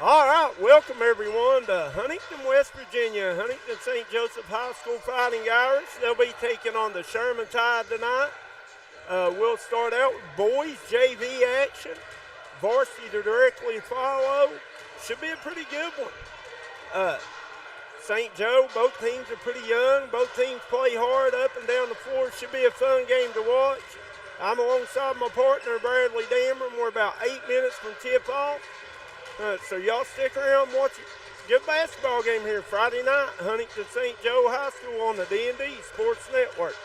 All right, welcome everyone to Huntington, West Virginia. Huntington St. Joseph High School Fighting Irish. They'll be taking on the Sherman Tide tonight. We'll start out with boys JV action. Varsity to directly follow. Should be a pretty good one. St. Joe, both teams are pretty young. Both teams play hard up and down the floor. Should be a fun game to watch. I'm alongside my partner, Bradley Damron. We're about 8 minutes from tip-off. So y'all stick around and watch a good basketball game here Friday night, Huntington St. Joe High School on the D&D Sports Network.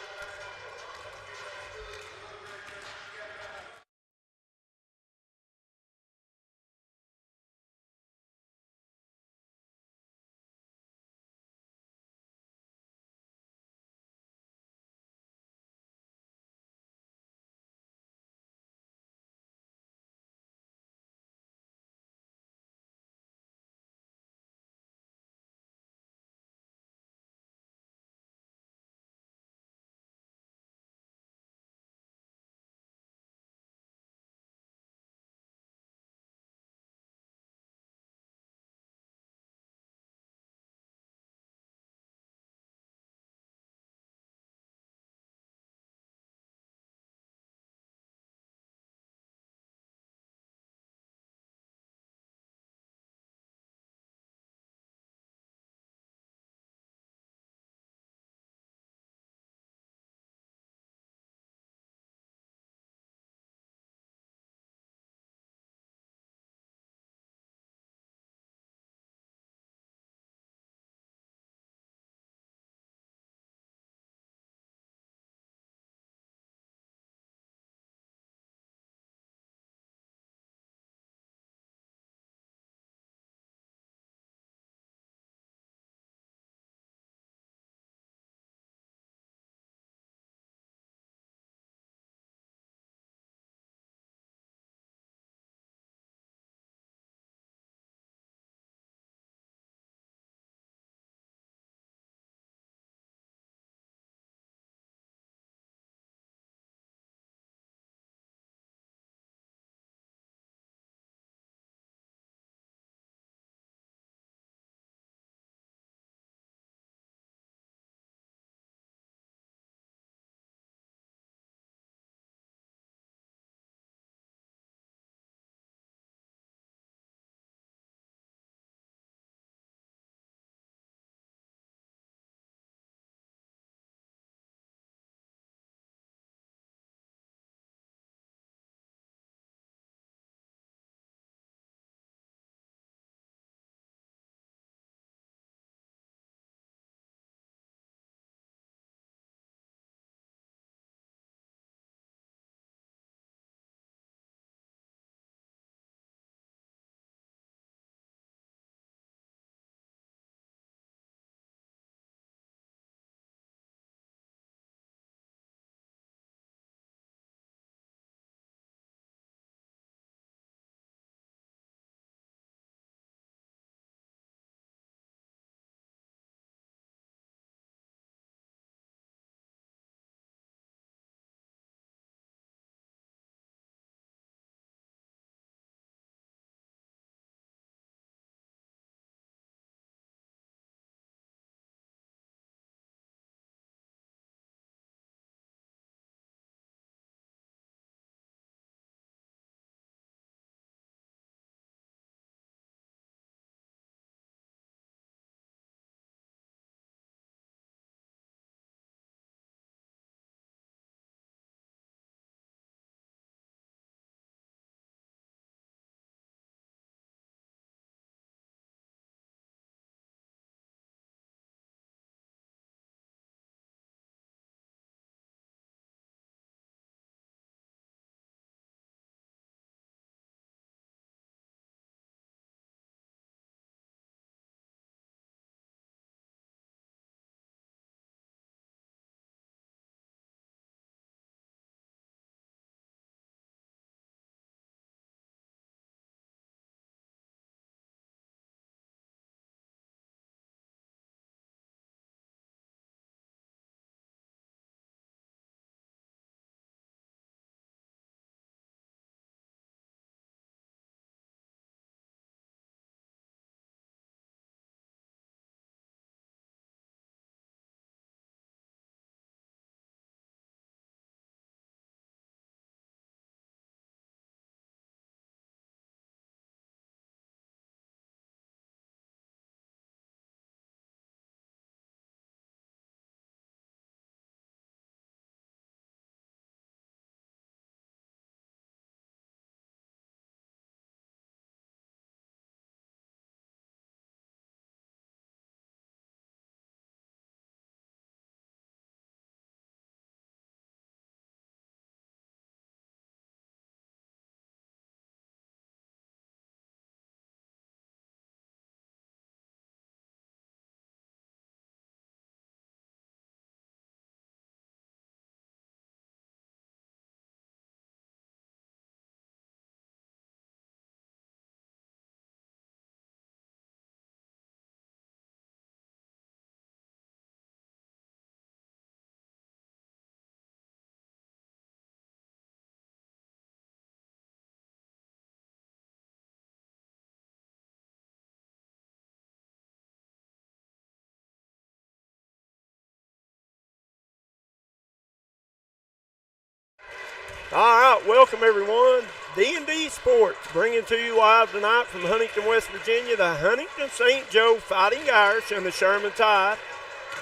All right, welcome everyone. D&D Sports bringing to you live tonight from Huntington, West Virginia, the Huntington St. Joe Fighting Irish and the Sherman Tide.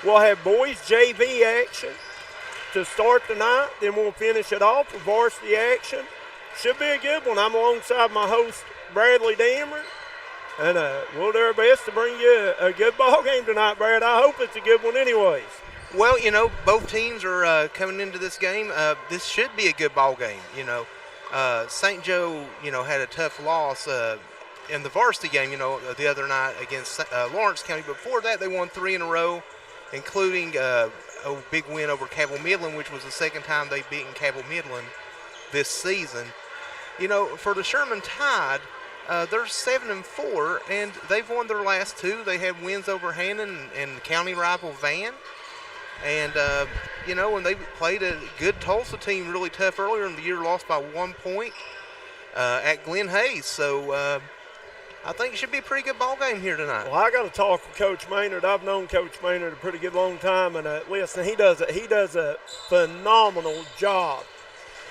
We'll have boys JV action to start tonight, then we'll finish it off with varsity action. Should be a good one. I'm alongside my host, Bradley Damron, and we'll do our best to bring you a good ball game tonight, Brad. I hope it's a good one anyways. Well, both teams are coming into this game. This should be a good ball game. St. Joe, had a tough loss in the varsity game, the other night against Lawrence County. But before that, they won 3 in a row, including a big win over Cabell Midland, which was the second time they've beaten Cabell Midland this season. For the Sherman Tide, they're 7-4, and they've won their last 2. They had wins over Hannon and county rival Van. And, when they played a good Tulsa team really tough earlier in the year, lost by 1 point at Glen Hayes. So I think it should be a pretty good ball game here tonight. Well, I got to talk with Coach Maynard. I've known Coach Maynard a pretty good long time. And, listen, he does a phenomenal job.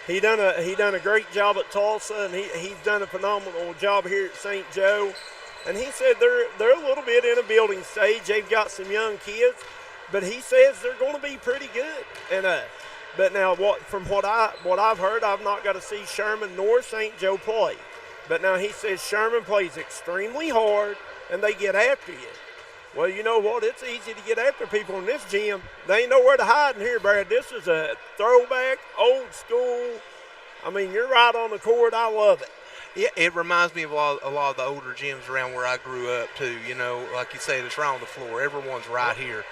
He done a great job at Tulsa, and he's done a phenomenal job here at St. Joe. And he said they're a little bit in a building stage. They've got some young kids. But he says they're going to be pretty good, and but now from what I've heard, I've not got to see Sherman nor St. Joe play. But now he says Sherman plays extremely hard, and they get after you. Well, you know what? It's easy to get after people in this gym. They ain't nowhere to hide in here, Brad. This is a throwback, old school. I mean, you're right on the court. I love it. Yeah, it reminds me of a lot of the older gyms around where I grew up too. Like you said, it's right on the floor. Everyone's right here.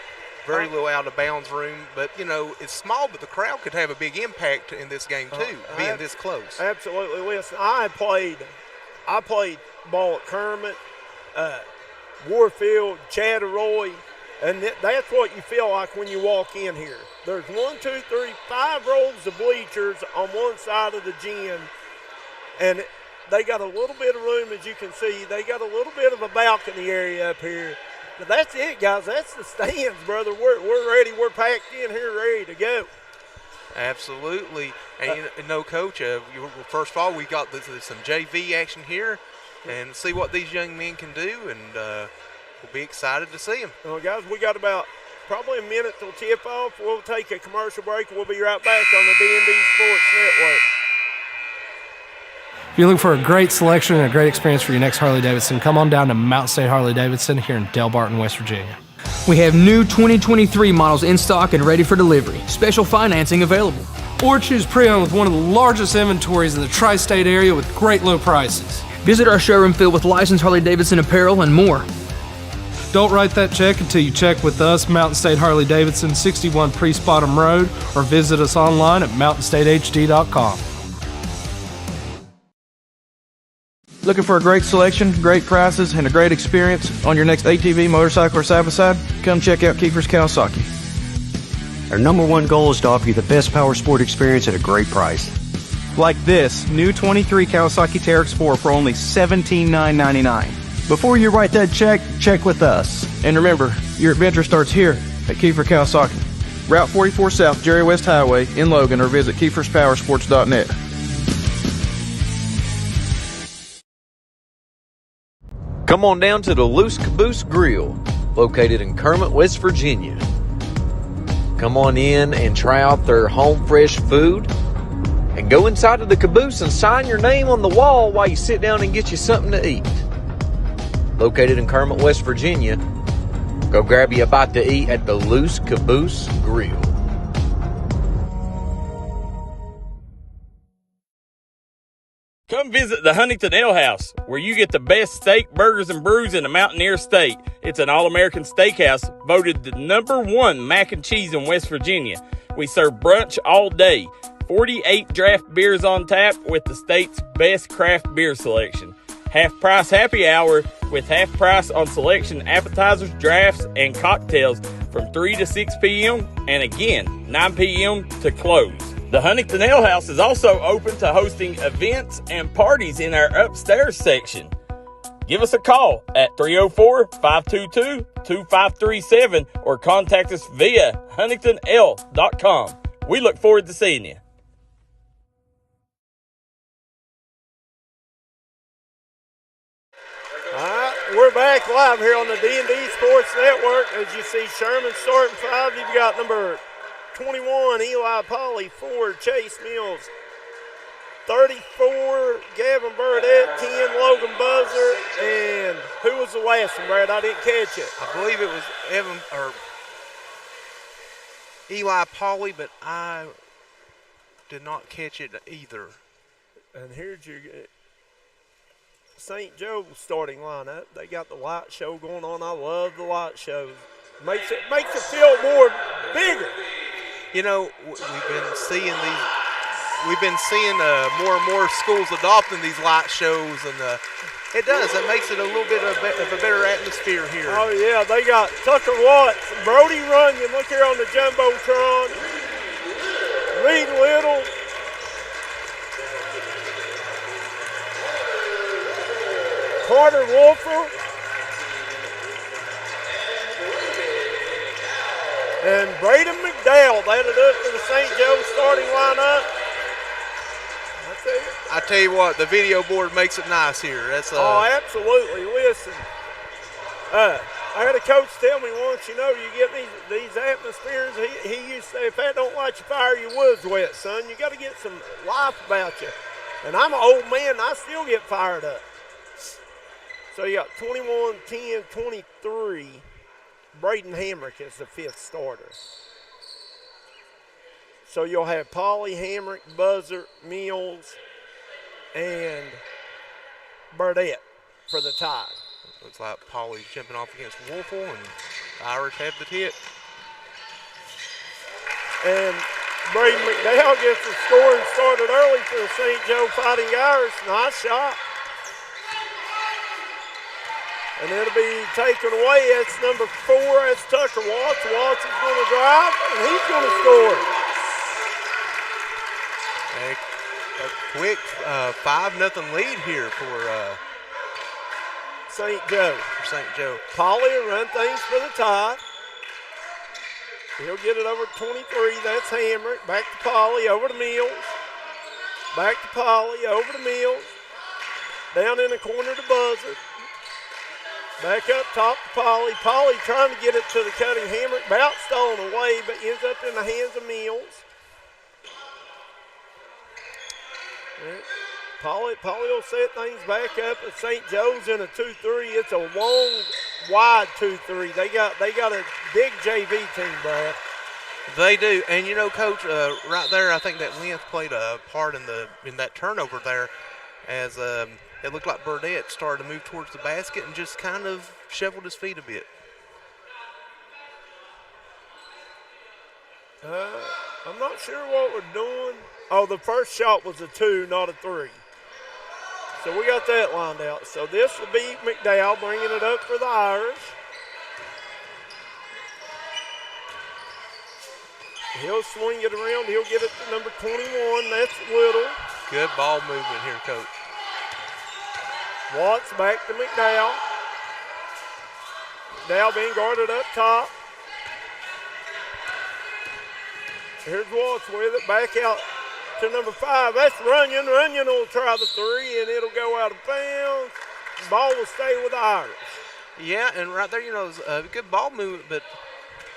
Very little out-of-bounds room, but, it's small, but the crowd could have a big impact in this game, too, being this close. Absolutely. Listen, I played ball at Kermit, Warfield, Chatteroy, and that's what you feel like when you walk in here. There's 5 rows of bleachers on one side of the gym, and they got a little bit of room, as you can see. They got a little bit of a balcony area up here. But that's it, guys. That's the stands, brother. We're ready. We're packed in here, ready to go. Absolutely. And Coach, first of all, we got some JV action here, and see what these young men can do, and we'll be excited to see them. Well, guys, we got about probably a minute till tip-off. We'll take a commercial break. We'll be right back on the D&D Sports Network. If you're looking for a great selection and a great experience for your next Harley-Davidson, come on down to Mountain State Harley-Davidson here in Del Barton, West Virginia. We have new 2023 models in stock and ready for delivery. Special financing available. Or choose pre-owned with one of the largest inventories in the tri-state area with great low prices. Visit our showroom filled with licensed Harley-Davidson apparel and more. Don't write that check until you check with us, Mountain State Harley-Davidson, 61 Priest Bottom Road, or visit us online at mountainstatehd.com. Looking for a great selection, great prices, and a great experience on your next ATV, motorcycle, or side-by-side? Come check out Kiefer's Kawasaki. Our number one goal is to offer you the best power sport experience at a great price. Like this new 23 Kawasaki Teryx 4 for only $17,999. Before you write that check with us. And remember, your adventure starts here at Kiefer Kawasaki. Route 44 South, Jerry West Highway in Logan, or visit KiefersPowersports.net. Come on down to the Loose Caboose Grill, located in Kermit, West Virginia. Come on in and try out their home fresh food, and go inside of the caboose and sign your name on the wall while you sit down and get you something to eat. Located in Kermit, West Virginia, go grab you a bite to eat at the Loose Caboose Grill. Come visit the Huntington Ale House, where you get the best steak, burgers, and brews in the Mountaineer State. It's an all-American steakhouse, voted the #1 mac and cheese in West Virginia. We serve brunch all day. 48 draft beers on tap with the state's best craft beer selection. Half-price happy hour with half price on selection appetizers, drafts, and cocktails from 3 to 6 p.m. and again, 9 p.m. to close. The Huntington Ale House is also open to hosting events and parties in our upstairs section. Give us a call at 304-522-2537 or contact us via huntingtonl.com. We look forward to seeing you. We're back live here on the D&D Sports Network. As you see, Sherman starting 5. You've got number 21, Eli Polly, 4, Chase Mills, 34, Gavin Burdett, 10, Logan Buzzer, and who was the last one, Brad? I didn't catch it. I believe it was Eli Polly, but I did not catch it either. And here's your St. Joe starting lineup. They got the light show going on. I love the light shows. Makes it feel more bigger. You know, we've been seeing more and more schools adopting these light shows, and it does. It makes it a little bit of a better atmosphere here. Oh yeah, they got Tucker Watts, Brody Runyon. Look here on the jumbotron. Reed Little. Carter Wolfer. And Braden McDowell added up to the St. Joe starting lineup. I tell you what, the video board makes it nice here. That's oh, absolutely. Listen, I had a coach tell me once, you get these atmospheres. He used to say, if that don't light you fire, your wood's wet, son. You got to get some life about you. And I'm an old man, and I still get fired up. So you got 21, 10, 23. Braden Hamrick is the 5th starter. So you'll have Polly, Hamrick, Buzzer, Mills, and Burdett for the Tide. Looks like Polly's jumping off against Wolfle, and the Irish have the tip. And Braden McDowell gets the scoring started early for the St. Joe Fighting Irish. Nice shot. And it'll be taken away. That's number 4. That's Tucker Watts. Watts is going to drive, and he's going to score. A quick 5-0 lead here for St. Joe. Polly will run things for the Tide. He'll get it over to 23. That's Hamrick. Back to Polly. Over to Mills. Back to Polly. Over to Mills. Down in the corner to Buzzer. Back up top to Polly. Polly trying to get it to the cutting Hamrick. About stolen away, but ends up in the hands of Mills. Polly will set things back up. At St. Joe's in a 2-3. It's a long, wide 2-3. They got a big JV team, Brad. They do, and Coach, right there, I think that length played a part in that turnover there, as it looked like Burdett started to move towards the basket and just kind of shoveled his feet a bit. I'm not sure what we're doing. Oh, the first shot was a 2, not a 3. So we got that lined out. So this will be McDowell bringing it up for the Irish. He'll swing it around. He'll get it to number 21. That's Little. Good ball movement here, Coach. Watts back to McDowell. McDowell being guarded up top. Here's Watts with it. Back out to number 5. That's Runyon. Runyon will try the 3, and it'll go out of bounds. The ball will stay with the Irish. Yeah, and right there, it was a good ball movement, but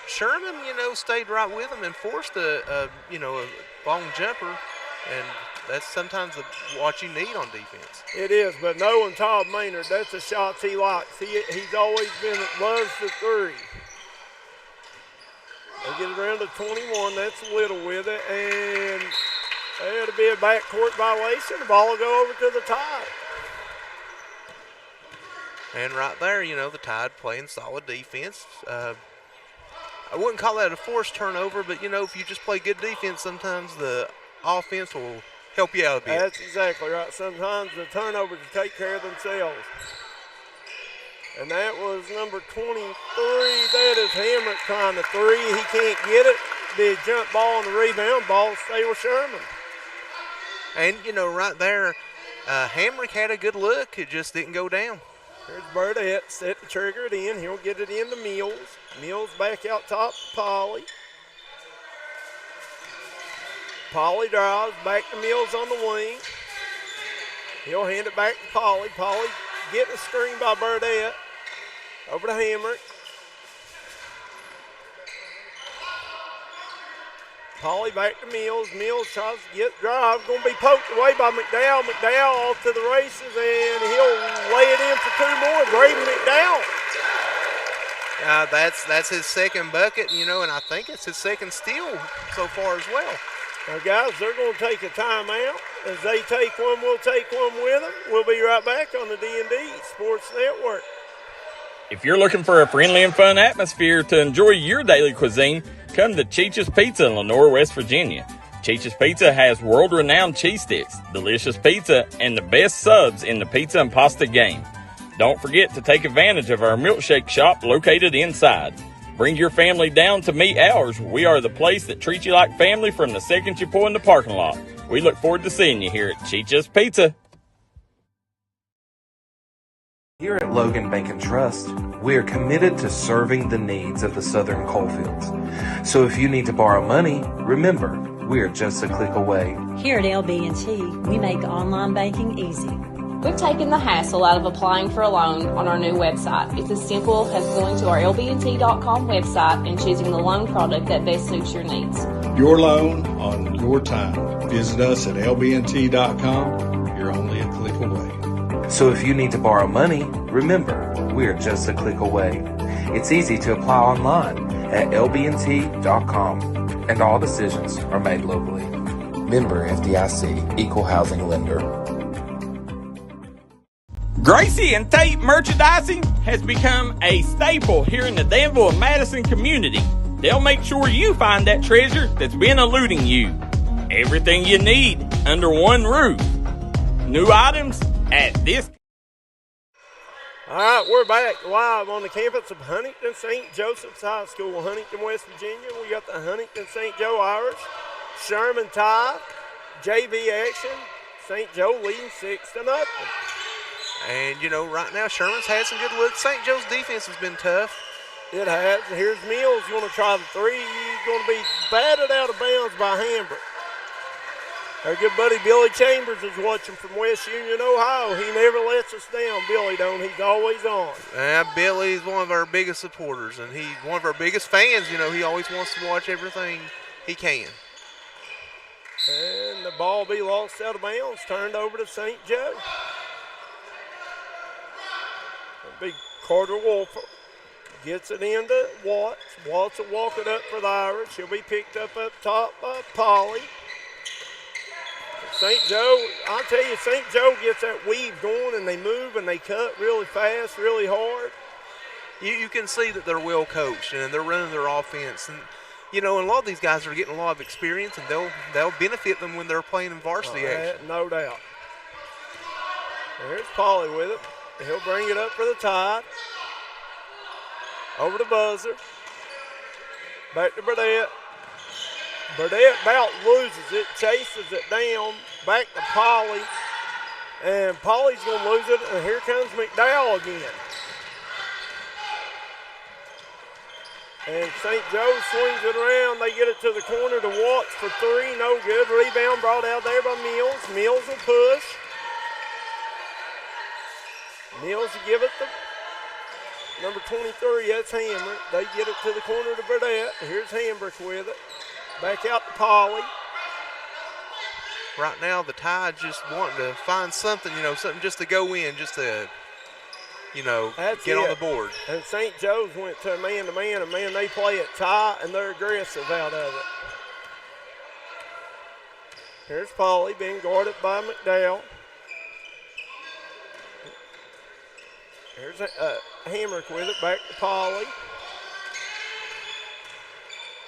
Sherman, stayed right with him and forced a long jumper, and that's sometimes what you need on defense. It is, but knowing Todd Maynard, that's the shots he likes. He's always loves the 3. They get it around to 21. That's Little with it, and it'll be a backcourt violation. The ball will go over to the Tide. And right there, the Tide playing solid defense. I wouldn't call that a forced turnover, but, if you just play good defense, sometimes the offense will help you out a bit. That's exactly right. Sometimes the turnovers will take care of themselves. And that was number 23. That is Hamrick trying the 3. He can't get it. Be a jump ball on the rebound. Ball stay with Sherman. And, right there, Hamrick had a good look. It just didn't go down. Here's Burdett. Set the trigger it in. He'll get it into Mills. Mills back out top to Polly. Polly drives back to Mills on the wing. He'll hand it back to Polly. Polly getting a screen by Burdett. Over to Hamrick. Polly back to Mills. Mills tries to get drive. Going to be poked away by McDowell. McDowell off to the races, and he'll lay it in for 2 more. Brady McDowell. That's his second bucket, and I think it's his second steal so far as well. Now, guys, they're going to take a timeout. As they take one, we'll take one with them. We'll be right back on the D&D Sports Network. If you're looking for a friendly and fun atmosphere to enjoy your daily cuisine, come to Cheech's Pizza in Lenore, West Virginia. Cheech's Pizza has world-renowned cheese sticks, delicious pizza, and the best subs in the pizza and pasta game. Don't forget to take advantage of our milkshake shop located inside. Bring your family down to meet ours. We are the place that treats you like family from the second you pull in the parking lot. We look forward to seeing you here at Cheech's Pizza. Here at Logan Bank and Trust, we are committed to serving the needs of the Southern coalfields. So if you need to borrow money, remember, we are just a click away. Here at LB&T, we make online banking easy. We've taken the hassle out of applying for a loan on our new website. It's as simple as going to our lbnt.com website and choosing the loan product that best suits your needs. Your loan on your time. Visit us at lbnt.com. You're only a click away. So if you need to borrow money, remember, we are just a click away. It's easy to apply online at lbnt.com, and all decisions are made locally. Member FDIC, Equal Housing Lender. Gracie and Tate Merchandising has become a staple here in the Danville and Madison community. They'll make sure you find that treasure that's been eluding you. Everything you need under one roof. New items at this. All right, we're back live on the campus of Huntington St. Joseph's High School, Huntington, West Virginia. We got the Huntington St. Joe Irish. Sherman tie, JV action. St. Joe leading 6-0. And, right now Sherman's had some good looks. St. Joe's defense has been tough. It has. Here's Mills going to try the three. He's going to be batted out of bounds by Hambrick. Our good buddy Billy Chambers is watching from West Union, Ohio. He never lets us down, Billy don't. He's always on. Billy's one of our biggest supporters, and he's one of our biggest fans. He always wants to watch everything he can. And the ball be lost out of bounds, turned over to St. Joe. Big Carter Wolfer gets it into Watts. Watts will walk it up for the Irish. He'll be picked up top by Polly. St. Joe, I'll tell you, St. Joe gets that weave going, and they move and they cut really fast, really hard. You can see that they're well coached and they're running their offense. And, and a lot of these guys are getting a lot of experience, and they'll benefit them when they're playing in varsity action. No doubt. There's Polly with it. He'll bring it up for the Tide. Over to Buzzer. Back to Burdett. Burdett about loses it, chases it down, back to Polly. And Polly's going to lose it, and here comes McDowell again. And St. Joe swings it around. They get it to the corner to Watts for three. No good. Rebound brought out there by Mills. Mills will push. Mills will give it to number 23. That's Hammer. They get it to the corner to Burdett. Here's Hambrick with it. Back out to Polly. Right now, the Tide just wanting to find something, something just to go in, just to, get on the board. And St. Joe's went to a man-to-man, and, man, they play it tight, and they're aggressive out of it. Here's Polly being guarded by McDowell. Here's Hamrick with it, back to Polly.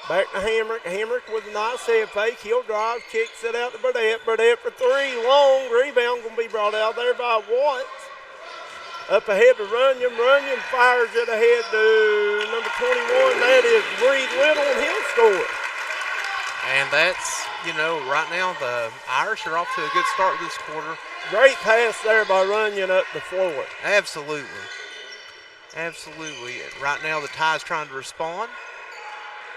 Back to Hamrick. Hamrick with a nice head fake. He'll drive, kicks it out to Burdett. Burdett for three, long rebound going to be brought out there by Watts. Up ahead to Runyon. Runyon fires it ahead to number 21. That is Reed Little, and he'll score. And that's, right now the Irish are off to a good start this quarter. Great pass there by Runyon up the floor. Absolutely. Right now the Tide's trying to respond.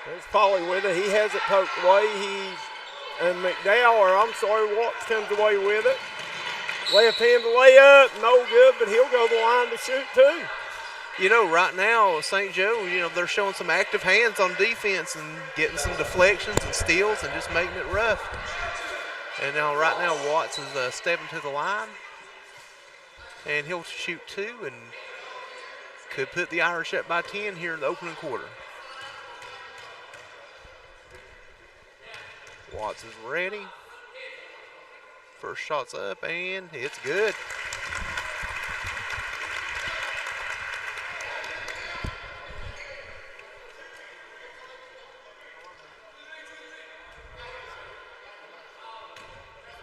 There's Polly with it. He has it poked away. And Watts comes away with it. Left-handed layup, no good, but he'll go to the line to shoot too. You know, right now, St. Joe, they're showing some active hands on defense and getting some deflections and steals and just making it rough. And now, right now, Watts is stepping to the line. And he'll shoot 2 and could put the Irish up by 10 here in the opening quarter. Watts is ready. First shot's up, and it's good.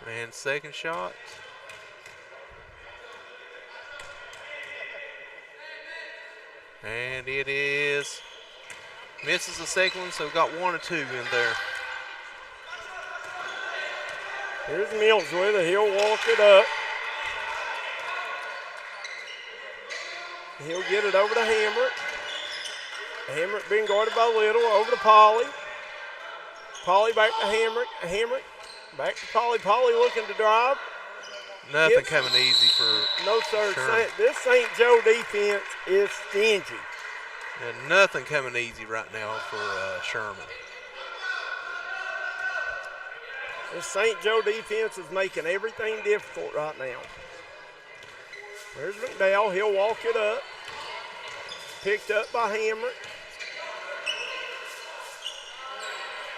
And second shot. And it is. Misses the second one, so got 1 or 2 in there. Here's Mills with it. He'll walk it up. He'll get it over to Hamrick. Hamrick being guarded by Little. Over to Polly. Polly back to Hamrick. Hamrick back to Polly. Polly looking to drive. Nothing coming easy for No, sir. Sherman. This St. Joe defense is stingy. And nothing coming easy right now for Sherman. This St. Joe defense is making everything difficult right now. There's McDowell. He'll walk it up. Picked up by Hamrick.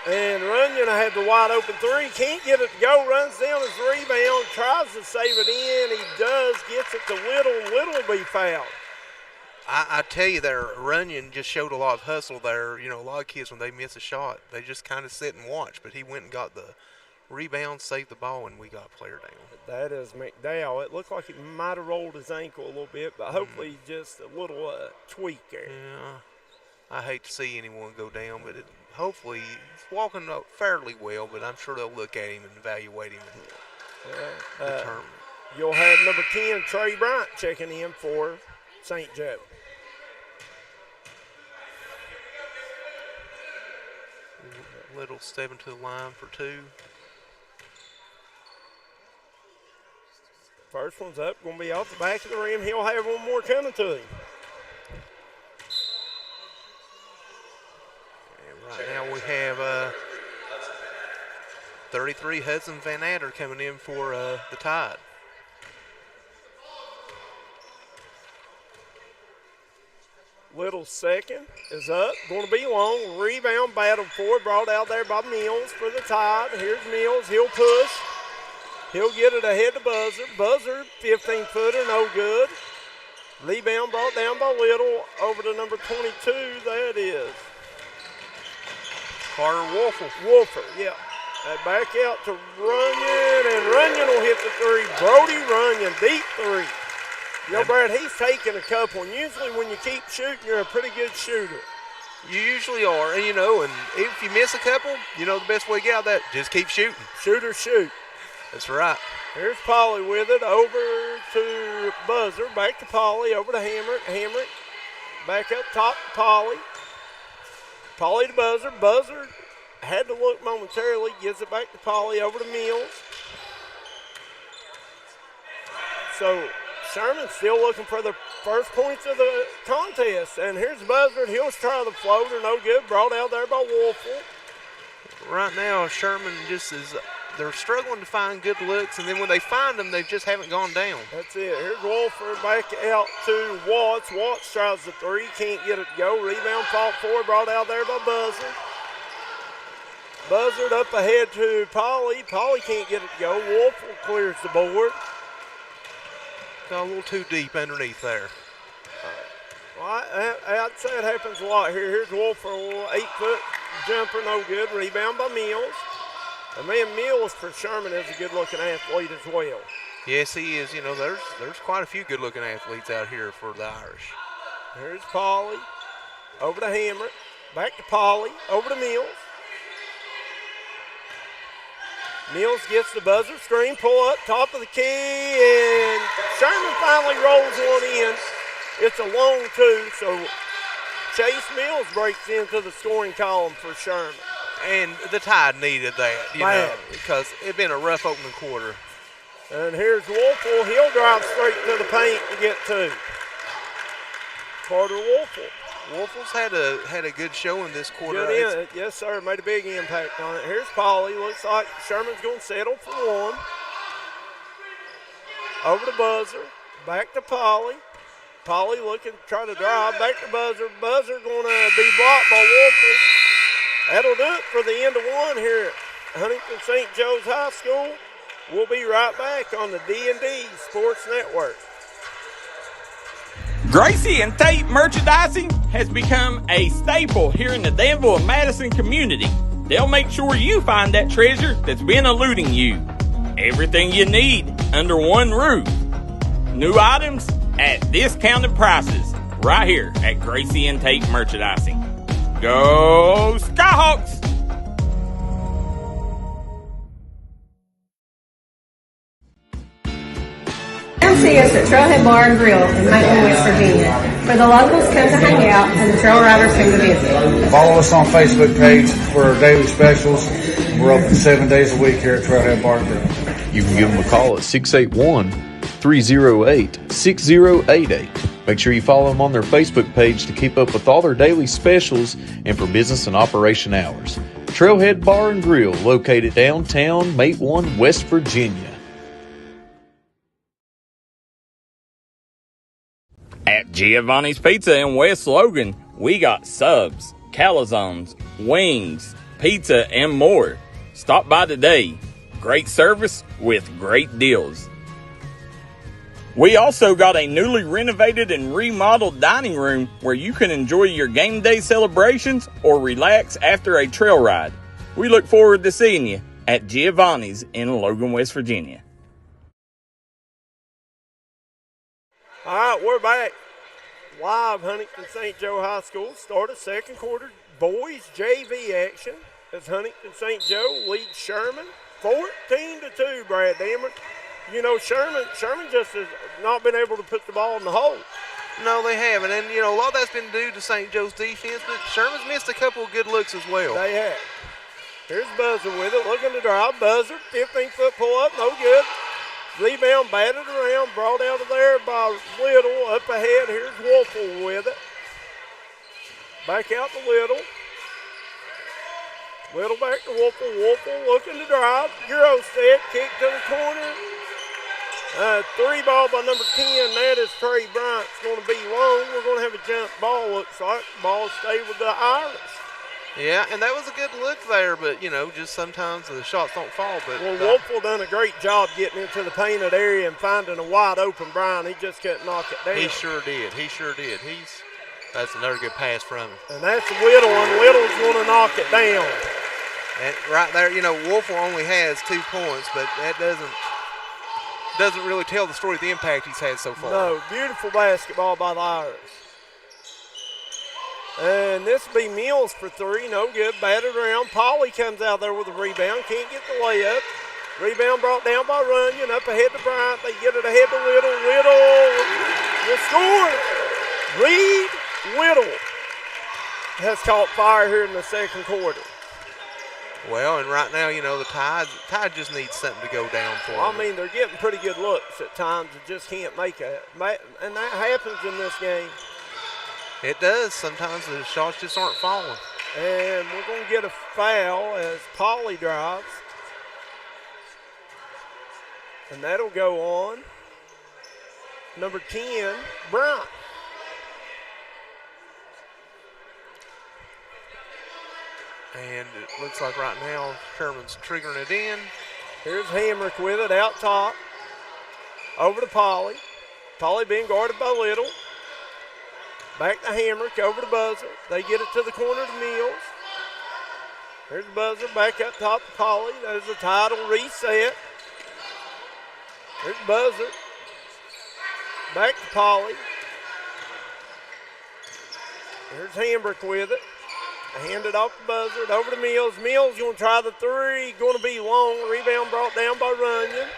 And Runyon had the wide open 3. Can't get it to go. Runs down his rebound. Tries to save it in. He does. Gets it to Little. Little will be fouled. I tell you there, Runyon just showed a lot of hustle there. A lot of kids, when they miss a shot, they just kind of sit and watch. But he went and got the rebound, saved the ball, and we got a player down. That is McDowell. It looked like he might have rolled his ankle a little bit, but hopefully just a little tweak there. Yeah, I hate to see anyone go down, but hopefully he's walking up fairly well, but I'm sure they'll look at him and evaluate him and determine. You'll have number 10, Trey Bryant, checking in for St. Joe. Little stepping to the line for 2. First one's up, going to be off the back of the rim. He'll have one more coming to him. And right now we have 33 Hudson Van Adder coming in for the Tide. Little's second is up, going to be long. Rebound, battle for, brought out there by Mills for the Tide. Here's Mills, he'll push. He'll get it ahead to Buzzer. Buzzer, 15-footer, no good. Rebound brought down by Little over to number 22. That is Carter Wolfer. Wolfer, yeah. Back out to Runyon, and Runyon will hit the 3. Brody Runyon, deep 3. Brad, he's taking a couple, and usually when you keep shooting, you're a pretty good shooter. You usually are, and and if you miss a couple, the best way to get out of that, just keep shooting. Shoot or shoot. That's right. Here's Polly with it, over to Buzzer, back to Polly, over to Hamrick. Hamrick, back up top to Polly. Polly to Buzzer. Buzzer had to look momentarily, gives it back to Polly, over to Mills. So Sherman's still looking for the first points of the contest. And here's Buzzard. He'll try the floater. No good. Brought out there by Wolfel. Right now, Sherman they're struggling to find good looks. And then when they find them, they just haven't gone down. That's it. Here's Wolfer back out to Watts. Watts tries the 3. Can't get it to go. Rebound fought for. Brought out there by Buzzard. Buzzard up ahead to Polly. Polly can't get it to go. Wolfel clears the board. Got a little too deep underneath there. Well, I'd say it happens a lot here. Here's Wolf for a little 8-foot jumper, no good. Rebound by Mills. And man, Mills for Sherman is a good-looking athlete as well. Yes, he is. There's quite a few good-looking athletes out here for the Irish. Here's Polly. Over to Hammer. Back to Polly. Over to Mills. Mills gets the buzzer screen, pull up, top of the key, and Sherman finally rolls one in. It's a long 2, so Chase Mills breaks into the scoring column for Sherman. And the Tide needed that, because it had been a rough opening quarter. And here's Wolfle. He'll drive straight to the paint to get 2. Carter Wolfle. Wolfle's had a good showing this quarter. Good yes, sir. Made a big impact on it. Here's Polly. Looks like Sherman's going to settle for 1. Over to Buzzer. Back to Polly. Polly looking to try to drive. Back to Buzzer. Buzzer going to be blocked by Wolfle. That'll do it for the end of 1 here at Huntington St. Joe's High School. We'll be right back on the D&D Sports Network. Gracie and Tate Merchandising has become a staple here in the Danville and Madison community. They'll make sure you find that treasure that's been eluding you. Everything you need under one roof. New items at discounted prices right here at Gracie and Tate Merchandising. Go Skyhawks! Come see us at Trailhead Bar and Grill in Huntington, West Virginia, where the locals come to hang out and the trail riders come to visit. Follow us on Facebook page for our daily specials. We're open 7 days a week here at Trailhead Bar and Grill. You can give them a call at 681-308-6088. Make sure you follow them on their Facebook page to keep up with all their daily specials and for business and operation hours. Trailhead Bar and Grill, located downtown Matewan, West Virginia. At Giovanni's Pizza in West Logan, we got subs, calzones, wings, pizza, and more. Stop by today. Great service with great deals. We also got a newly renovated and remodeled dining room where you can enjoy your game day celebrations or relax after a trail ride. We look forward to seeing you at Giovanni's in Logan, West Virginia. All right, we're back. Live Huntington St. Joe High School. Start of second quarter. Boys JV action as Huntington St. Joe leads Sherman 14-2, Brad Damron. You know, Sherman just has not been able to put the ball in the hole. No, they haven't. And, you know, a lot of that's been due to St. Joe's defense, but Sherman's missed a couple of good looks as well. They have. Here's Buzzer with it, looking to drive. Buzzer, 15-foot pull-up, no good. Rebound batted around, brought out of there by Little. Up ahead, here's Wolfle with it. Back out to Little. Little back to Wolfle. Wolfle looking to drive. Euro set, kick to the corner. 3 ball by number 10. That is Trey Bryant. It's going to be long. We're going to have a jump ball, looks like. Ball stay with the Irish. Yeah, and that was a good look there, but, you know, just sometimes the shots don't fall. But well, Wolfle done a great job getting into the painted area and finding a wide open Bryant. He just couldn't knock it down. He sure did. That's another good pass from him. And that's Little, and Little's going to knock it down. And right there, you know, Wolfle only has 2 points, but that doesn't really tell the story of the impact he's had so far. No, beautiful basketball by the Irish. And this will be Mills for 3, no good, batted around. Polly comes out there with a rebound, can't get the layup. Rebound brought down by Runyon, up ahead to Bryant. They get it ahead to Little. Little will score. Reed Little has caught fire here in the second quarter. Well, and right now, you know, the Tide just needs something to go down for them. I mean, they're getting pretty good looks at times and just can't make it. And that happens in this game. It does. Sometimes the shots just aren't falling. And we're going to get a foul as Polly drives. And that'll go on. Number 10, Bryant. And it looks like right now Sherman's triggering it in. Here's Hamrick with it out top. Over to Polly. Polly being guarded by Little. Back to Hamrick, over to Buzzer. They get it to the corner to Mills. Here's Buzzer back up top to Polly. There's the title reset. Here's Buzzer. Back to Polly. Here's Hamrick with it. Hand it off to Buzzard, over to Mills. Mills going to try the 3, going to be long. Rebound brought down by Runyon.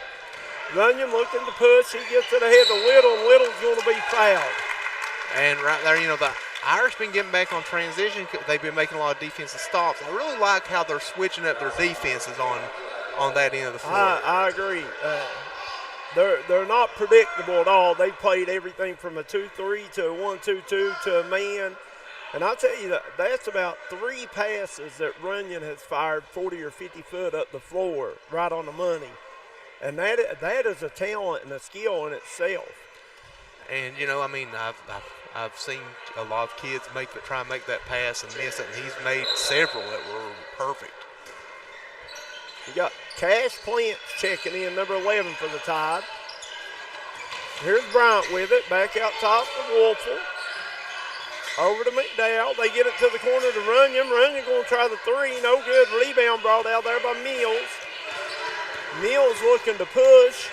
Runyon looking to push. He gets it ahead to Little, and Little's going to be fouled. And right there, you know, the Irish been getting back on transition. They've been making a lot of defensive stops. I really like how they're switching up their defenses on that end of the floor. I agree. they're not predictable at all. They played everything from a 2-3 to a 1-2-2 to a man. And I'll tell you, that's about 3 passes that Runyon has fired 40 or 50 foot up the floor, right on the money. And that is a talent and a skill in itself. And, you know, I mean, I've seen a lot of kids try and make that pass and miss it, and he's made several that were perfect. You got Cash Plants checking in, number 11 for the Tide. Here's Bryant with it, back out top for Wolfel. Over to McDowell. They get it to the corner to Runyon. Runyon going to try the 3. No good. Rebound brought out there by Mills. Mills looking to push.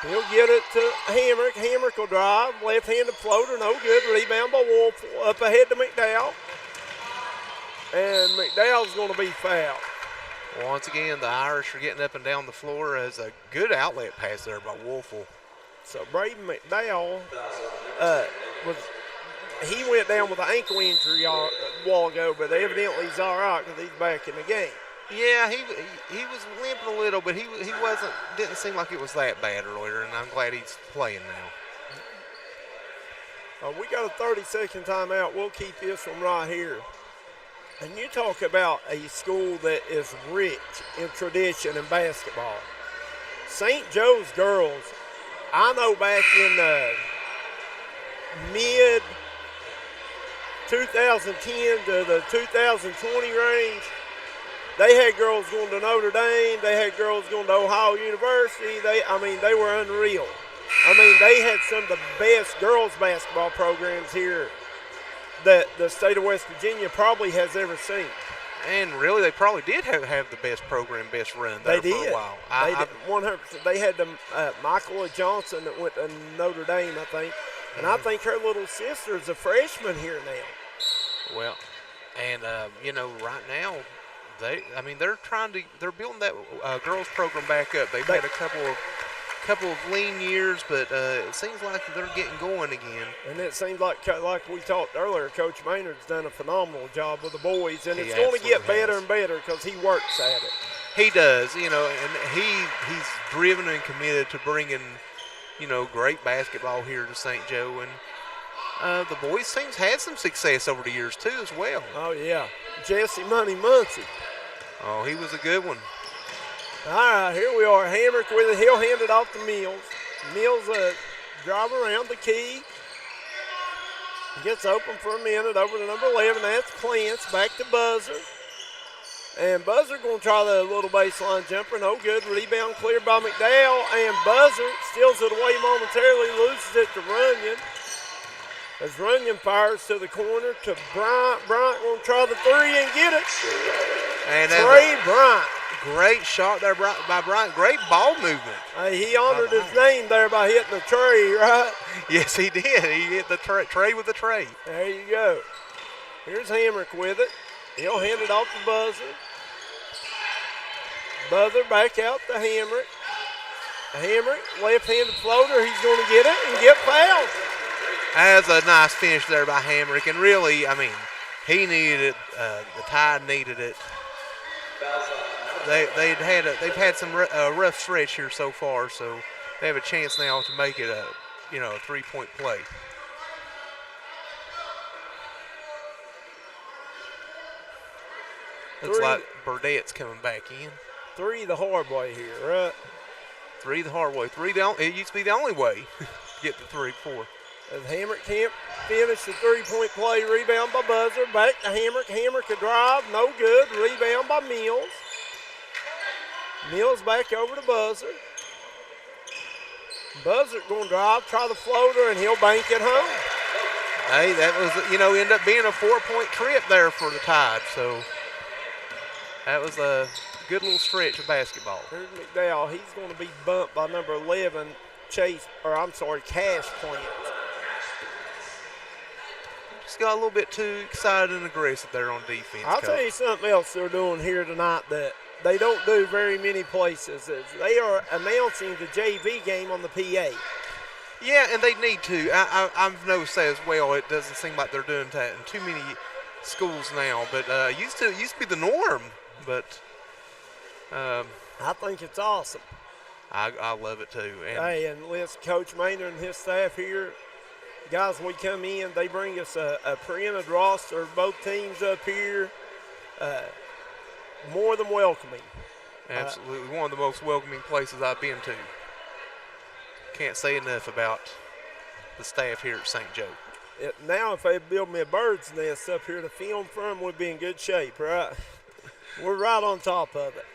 He'll get it to Hamrick. Hamrick will drive. Left-handed floater. No good. Rebound by Wolfel. Up ahead to McDowell. And McDowell's going to be fouled. Once again, the Irish are getting up and down the floor as a good outlet pass there by Wolfel. So Braden McDowell he went down with an ankle injury a while ago, but evidently he's all right because he's back in the game. Yeah, he was limping a little, but he didn't seem like it was that bad earlier, and I'm glad he's playing now. We got a 30-second timeout. We'll keep this one right here. And you talk about a school that is rich in tradition in basketball. St. Joe's girls, I know back in the mid-2010 to the 2020 range, they had girls going to Notre Dame. They had girls going to Ohio University. They were unreal. I mean, they had some of the best girls basketball programs here that the state of West Virginia probably has ever seen. And really, they probably did have the best program, best run there for a while. They did 100%. They had Michaela Johnson that went to Notre Dame, I think. And I think her little sister is a freshman here now. Well, and, you know, right now, they're building that girls program back up. They've had a couple of lean years, but it seems like they're getting going again. And it seems like we talked earlier, Coach Maynard's done a phenomenal job with the boys, and it's going to get better and better because he works at it. He does, you know, and he's driven and committed to bringing, you know, great basketball here to St. Joe, and the boys team's had some success over the years too as well. Oh yeah, Jesse Money Muncie. Oh, he was a good one. All right, here we are. Hamrick with it. He'll hand it off to Mills. Mills drive around the key. Gets open for a minute over to number 11. That's Plants. Back to Buzzer. And Buzzer going to try the little baseline jumper. No good. Rebound cleared by McDowell. And Buzzer steals it away momentarily. Loses it to Runyon. As Runyon fires to the corner to Bryant. Bryant going to try the 3 and get it. And Trey Bryant. Great shot there by Bryant. Great ball movement. He honored his name there by hitting the tree, right? Yes, he did. He hit the tray with the tray. There you go. Here's Hamrick with it. He'll hand it off to Buzzer. Buzzer back out to Hamrick. Hamrick, left-handed floater. He's going to get it and get fouled. That's a nice finish there by Hamrick. And really, I mean, he needed it. The Tide needed it. They've had some rough stretch here so far, so they have a chance now to make it a 3-point play. Looks like Burdett's coming back in. 3 the hard way here, right? 3 the hard way. It used to be the only way to get the 3-4. As Hamrick can't finish the 3-point play, rebound by Buzzer. Back to Hamrick. Hamrick a drive, no good. Rebound by Mills. Mills back over to Buzzer. Buzzer going to drive, try the floater, and he'll bank it home. Hey, that was, ended up being a 4-point trip there for the Tide. So that was a good little stretch of basketball. Here's McDowell. He's going to be bumped by number 11, Cash Plants. Just got a little bit too excited and aggressive there on defense. I'll tell you something else they're doing here tonight that they don't do very many places. They are announcing the JV game on the PA. Yeah, and they need to. I've noticed that as well. It doesn't seem like they're doing that in too many schools now, but used to be the norm. But I think it's awesome. I love it too. And listen, Coach Maynard and his staff here, guys, when we come in, they bring us a printed roster of both teams up here. More than welcoming. Absolutely. One of the most welcoming places I've been to. Can't say enough about the staff here at St. Joe. Now, if they build me a bird's nest up here to film from, we'd be in good shape, right? We're right on top of it.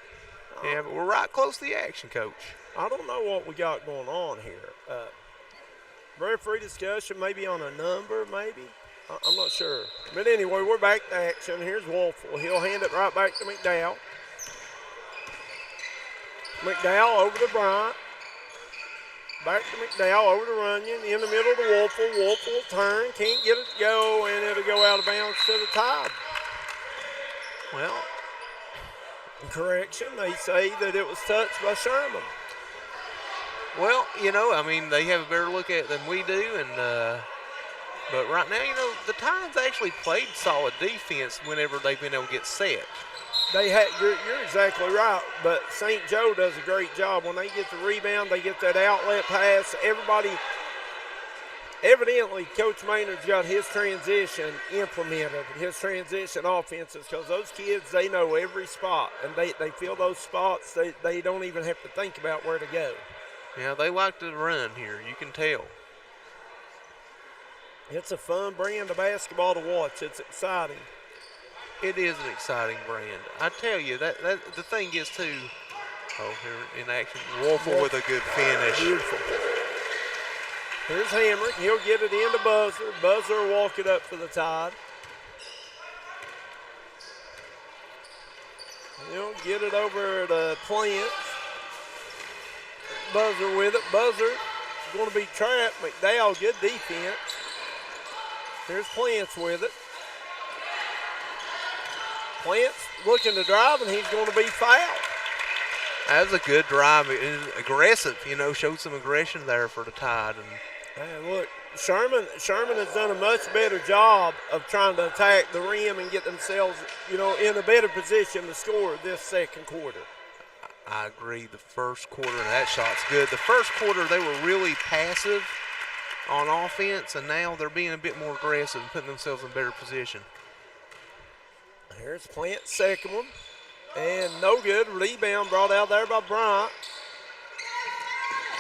Yeah, but we're right close to the action, Coach. I don't know what we got going on here. Referee discussion, maybe on a number, maybe. I'm not sure. But anyway, we're back to action. Here's Wolfel. He'll hand it right back to McDowell. McDowell over to Bryant. Back to McDowell, over to Runyon. In the middle to Wolfel. Wolfel will turn. Can't get it to go, and it'll go out of bounds to the Tide. Well, correction, they say that it was touched by Sherman. Well, I mean, they have a better look at it than we do, and but right now, the Tides actually played solid defense whenever they've been able to get set. You're exactly right, but St. Joe does a great job. When they get the rebound, they get that outlet pass. Evidently, Coach Maynard's got his transition implemented, his transition offenses, because those kids, they know every spot, and they feel those spots. They don't even have to think about where to go. Yeah, they like to run here. You can tell. It's a fun brand of basketball to watch. It's exciting. It is an exciting brand. I tell you, that the thing is, too, here in action, Wolfel with a good finish. Beautiful. Here's Hamrick. He'll get it into Buzzer. Buzzer will walk it up for the Tide. He'll get it over to Plant. Buzzer with it. Buzzer is going to be trapped. McDowell, good defense. Here's Plants with it. Plants looking to drive, and he's going to be fouled. That was a good drive. It was aggressive, showed some aggression there for the Tide. And look, Sherman has done a much better job of trying to attack the rim and get themselves, in a better position to score this second quarter. I agree. The first quarter, and that shot's good. The first quarter, they were really passive on offense, and now they're being a bit more aggressive and putting themselves in better position. Here's Plant's second one, and no good. Rebound brought out there by Bryant.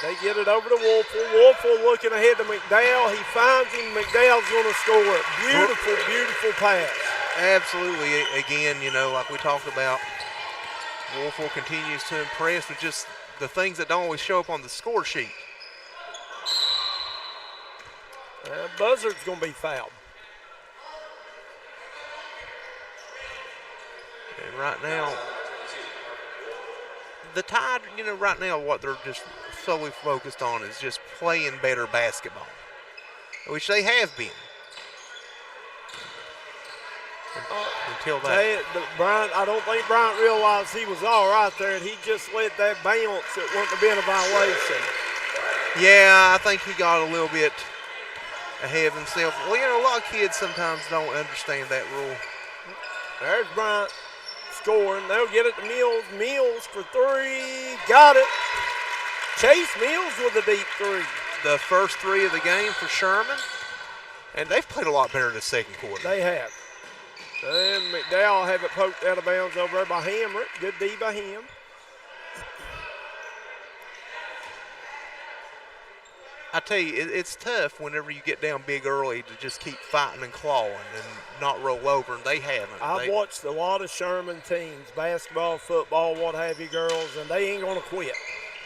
They get it over to Wolfel. Wolfel looking ahead to McDowell. He finds him. McDowell's going to score it. Beautiful, beautiful pass. Absolutely. Again, like we talked about, Wolfel continues to impress with just the things that don't always show up on the score sheet. Buzzard's going to be fouled. And right now, the Tide, right now what they're just solely focused on is just playing better basketball, which they have been. Until that. Bryant, I don't think Bryant realized he was all right there, and he just let that bounce. It wouldn't have been a violation. Yeah, I think he got a little bit ahead of himself. Well, a lot of kids sometimes don't understand that rule. There's Bryant scoring. They'll get it to Mills. Mills for three. Got it. Chase Mills with a deep three. The first three of the game for Sherman. And they've played a lot better in the second quarter. They have. And McDowell have it poked out of bounds over there by Hamrick. Good D by him. I tell you, it's tough whenever you get down big early to just keep fighting and clawing and not roll over, and they haven't. I've watched a lot of Sherman teams, basketball, football, what have you, girls, and they ain't going to quit.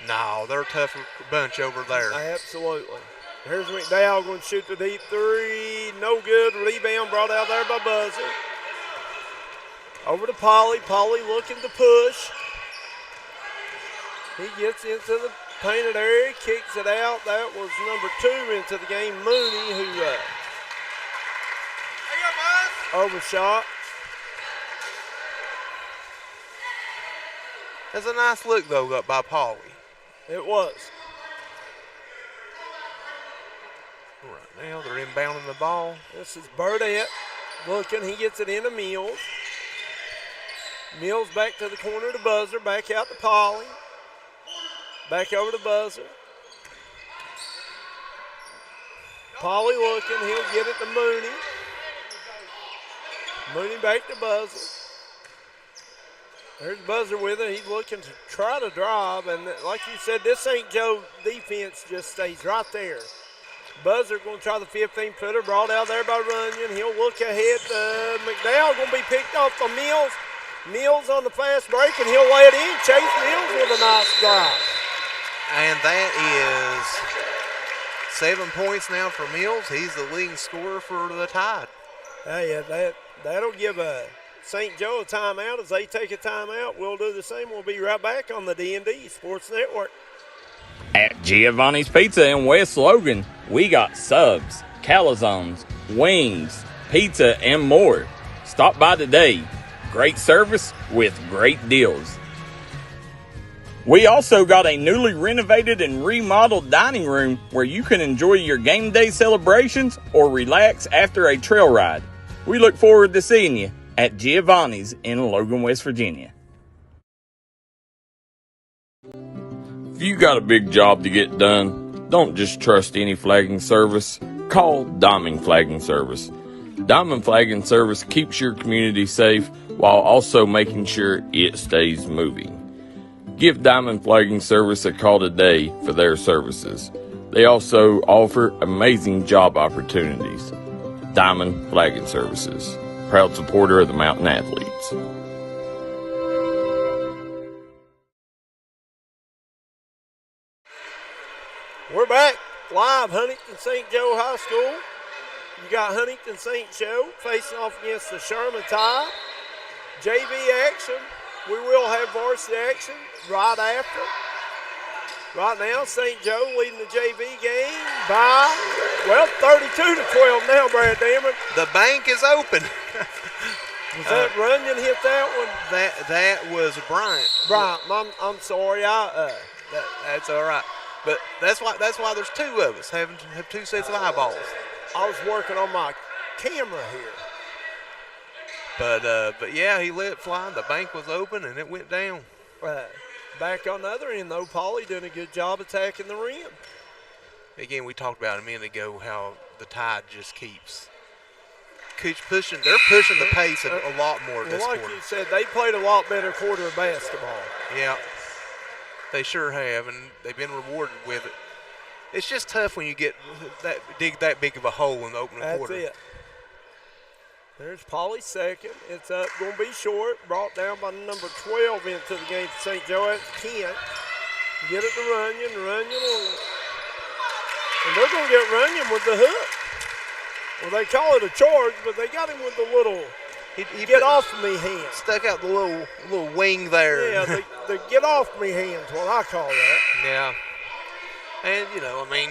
No, they're a tough bunch over there. Absolutely. Here's McDowell going to shoot the deep three. No good. Rebound brought out there by Buzzer. Over to Polly. Polly looking to push. He gets into the painted area, kicks it out. That was number 2 into the game, Mooney, who overshot. That's a nice look, though, up by Polly. It was. Right now, they're inbounding the ball. This is Burdette looking. He gets it into Mills. Mills back to the corner to Buzzer, back out to Polly. Back over to Buzzer. Polly looking. He'll get it to Mooney. Mooney back to Buzzer. There's Buzzer with it. He's looking to try to drive. And like you said, this St. Joe defense just stays right there. Buzzer going to try the 15-footer. Brought out there by Runyon. He'll look ahead. McDowell going to be picked off by Mills. Mills on the fast break, and he'll lay it in. Chase Mills with a nice drive. And that is 7 points now for Mills. He's the leading scorer for the Tide. Yeah, that'll give St. Joe a timeout. As they take a timeout, we'll do the same. We'll be right back on the D&D Sports Network. At Giovanni's Pizza in West Logan, we got subs, calzones, wings, pizza, and more. Stop by today. Great service with great deals. We also got a newly renovated and remodeled dining room where you can enjoy your game day celebrations or relax after a trail ride. We look forward to seeing you at Giovanni's in Logan, West Virginia. If you got a big job to get done, don't just trust any flagging service. Call Diamond Flagging Service. Diamond Flagging Service keeps your community safe while also making sure it stays moving. Give Diamond Flagging Service a call today for their services. They also offer amazing job opportunities. Diamond Flagging Services, proud supporter of the Mountain Athletes. We're back live, Huntington St. Joe High School. You got Huntington St. Joe facing off against the Sherman Tide. JV action. We will have varsity action right after. Right now, St. Joe leading the JV game by, 32-12 now, Brad Damron. The bank is open. Was that Runyon hit that one? That was Bryant. Bryant, I'm sorry. That's all right. But that's why there's two of us having to have two sets of eyeballs. I was working on my camera here. But yeah, he let it fly. The bank was open and it went down. Back on the other end, though, Paulie doing a good job attacking the rim. Again, we talked about a minute ago how the Tide just keeps pushing. They're pushing the pace a lot more this quarter. Like you said, they played a lot better quarter of basketball. Yeah, they sure have, and they've been rewarded with it. It's just tough when you dig that big of a hole in the opening quarter. That's it. There's Paulie's second. It's up, going to be short. Brought down by number 12 into the game for St. Joe at 10. Get it to Runyon. And they're going to get Runyon with the hook. Well, they call it a charge, but they got him with the little get off me hand. Stuck out the little wing there. Yeah, the get off me hand's what I call that. Yeah. And,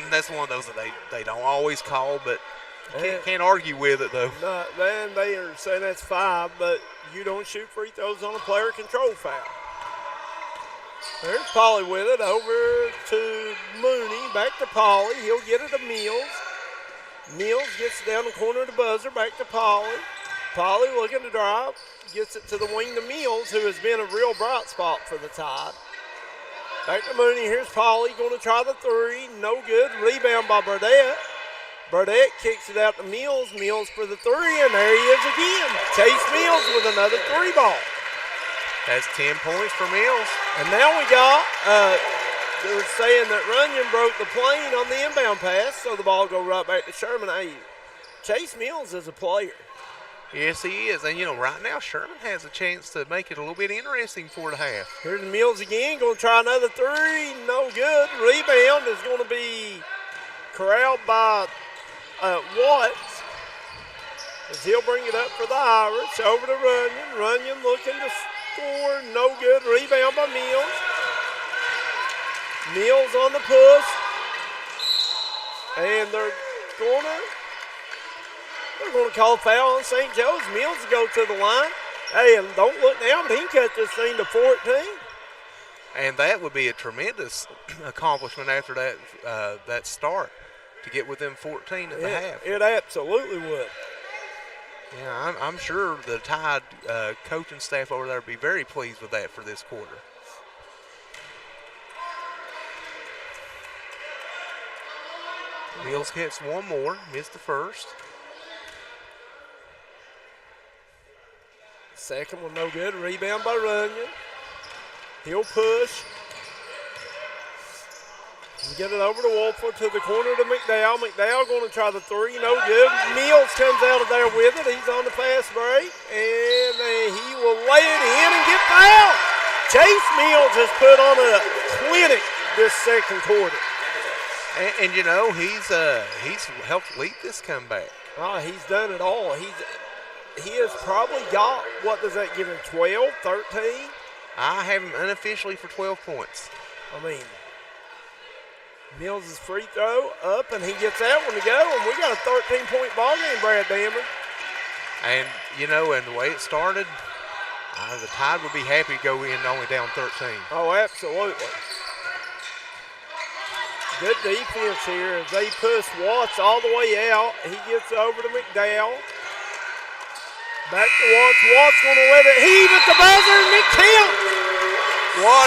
that's one of those that they don't always call, but can't argue with it, though. No, then they are saying that's 5, but you don't shoot free throws on a player control foul. There's Paulie with it. Over to Mooney. Back to Paulie. He'll get it to Mills. Mills gets it down the corner of the Buzzer. Back to Paulie. Paulie looking to drive. Gets it to the wing to Mills, who has been a real bright spot for the Tide. Back to Mooney. Here's Paulie going to try the three. No good. Rebound by Burdette. Burdette kicks it out to Mills. Mills for the three, and there he is again. Chase Mills with another three ball. That's 10 points for Mills. And now we got, they're saying that Runyon broke the plane on the inbound pass, so the ball go right back to Sherman. Hey, Chase Mills is a player. Yes, he is. And, right now Sherman has a chance to make it a little bit interesting for the half. Here's Mills again, going to try another three. No good. Rebound is going to be corralled by Watts, as he'll bring it up for the Irish. Over to Runyon. Runyon looking to score. No good. Rebound by Mills. Mills on the push. And they're going to call a foul on St. Joe's. Mills go to the line. Hey, and don't look now, but he can cut this thing to 14. And that would be a tremendous accomplishment after that start, to get within 14 at the half. It absolutely would. Yeah, I'm sure the Tide coaching staff over there would be very pleased with that for this quarter. Mills hits one more, missed the first. Second one no good. Rebound by Runyon. He'll push. Get it over to Wolford to the corner to McDowell. McDowell going to try the three. No good. Mills comes out of there with it. He's on the fast break. And he will lay it in and get fouled. Chase Mills has put on a clinic this second quarter. And you know, he's helped lead this comeback. Oh, he's done it all. He has probably got, what does that give him, 12, 13? I have him unofficially for 12 points. I mean, Mills' free throw up, and he gets that one to go, and we got a 13-point ball game, Brad Damron. And, you know, and the way it started, the Tide would be happy to go in only down 13. Oh, absolutely. Good defense here as they push Watts all the way out. He gets over to McDowell. Back to Watts. Watts going to let it heave at the buzzer, and it counts.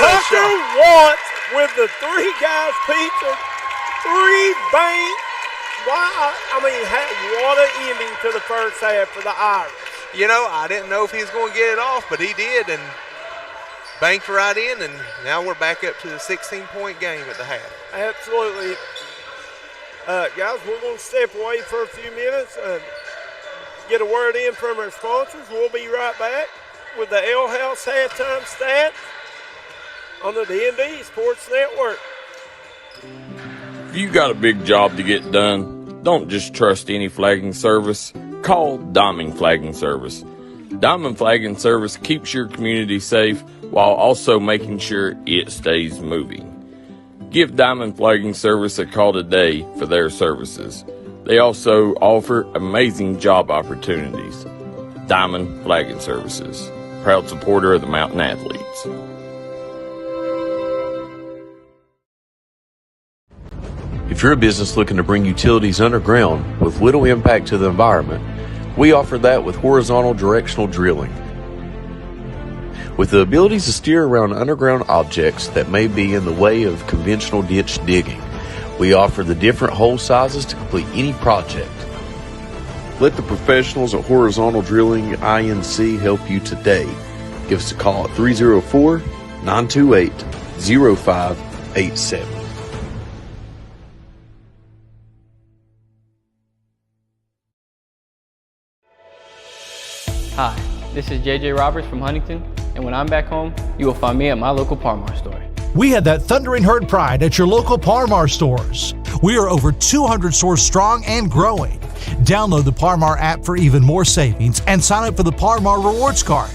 Tucker Watts with the three guys pizza, three bank. Wow, I mean, what an ending to the first half for the Irish. You know, I didn't know if he was going to get it off, but he did, and banked right in, and now we're back up to the 16-point game at the half. Absolutely. Guys, we're going to step away for a few minutes and get a word in from our sponsors. We'll be right back with the Ale House halftime stats on the D&D Sports Network. If you got a big job to get done, don't just trust any flagging service. Call Diamond Flagging Service. Diamond Flagging Service keeps your community safe while also making sure it stays moving. Give Diamond Flagging Service a call today for their services. They also offer amazing job opportunities. Diamond Flagging Services, proud supporter of the Mountain Athletes. If you're a business looking to bring utilities underground with little impact to the environment, we offer that with horizontal directional drilling. With the ability to steer around underground objects that may be in the way of conventional ditch digging, we offer the different hole sizes to complete any project. Let the professionals at Horizontal Drilling INC help you today. Give us a call at 304-928-0587. Hi, this is JJ Roberts from Huntington, and when I'm back home, you will find me at my local Parmar store. We had that thundering herd pride at your local Parmar stores. We are over 200 stores strong and growing. Download the Parmar app for even more savings and sign up for the Parmar Rewards Card.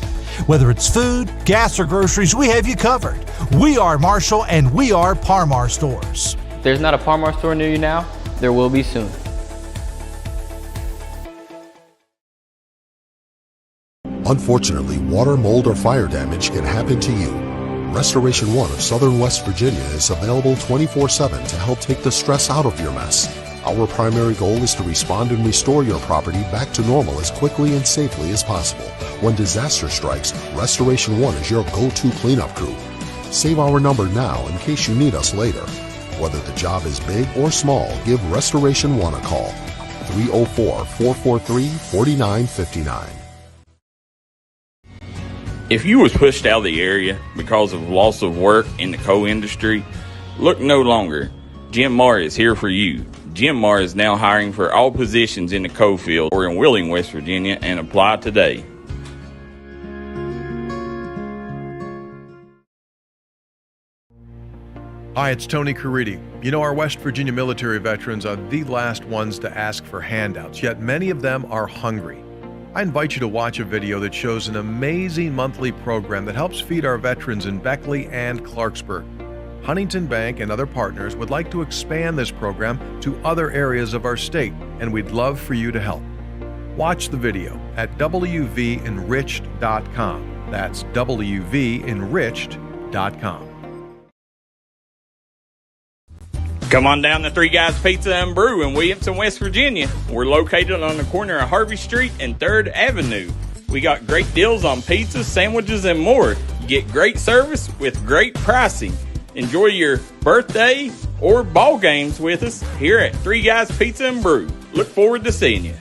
Whether it's food, gas, or groceries, we have you covered. We are Marshall, and we are Parmar stores. If there's not a Parmar store near you now, there will be soon. Unfortunately, water, mold, or fire damage can happen to you. Restoration One of Southern West Virginia is available 24/7 to help take the stress out of your mess. Our primary goal is to respond and restore your property back to normal as quickly and safely as possible. When disaster strikes, Restoration One is your go-to cleanup crew. Save our number now in case you need us later. Whether the job is big or small, give Restoration One a call. 304-443-4959. If you was pushed out of the area because of loss of work in the coal industry, look no longer. Jim Marr is here for you. Jim Marr is now hiring for all positions in the coal field or in Wheeling, West Virginia, and apply today. Hi, it's Tony Caridi. You know, our West Virginia military veterans are the last ones to ask for handouts, yet many of them are hungry. I invite you to watch a video that shows an amazing monthly program that helps feed our veterans in Beckley and Clarksburg. Huntington Bank and other partners would like to expand this program to other areas of our state, and we'd love for you to help. Watch the video at wvenriched.com. That's wvenriched.com. Come on down to Three Guys Pizza and Brew in Williamson, West Virginia. We're located on the corner of Harvey Street and 3rd Avenue. We got great deals on pizzas, sandwiches, and more. You get great service with great pricing. Enjoy your birthday, or ball games with us here at Three Guys Pizza and Brew. Look forward to seeing you.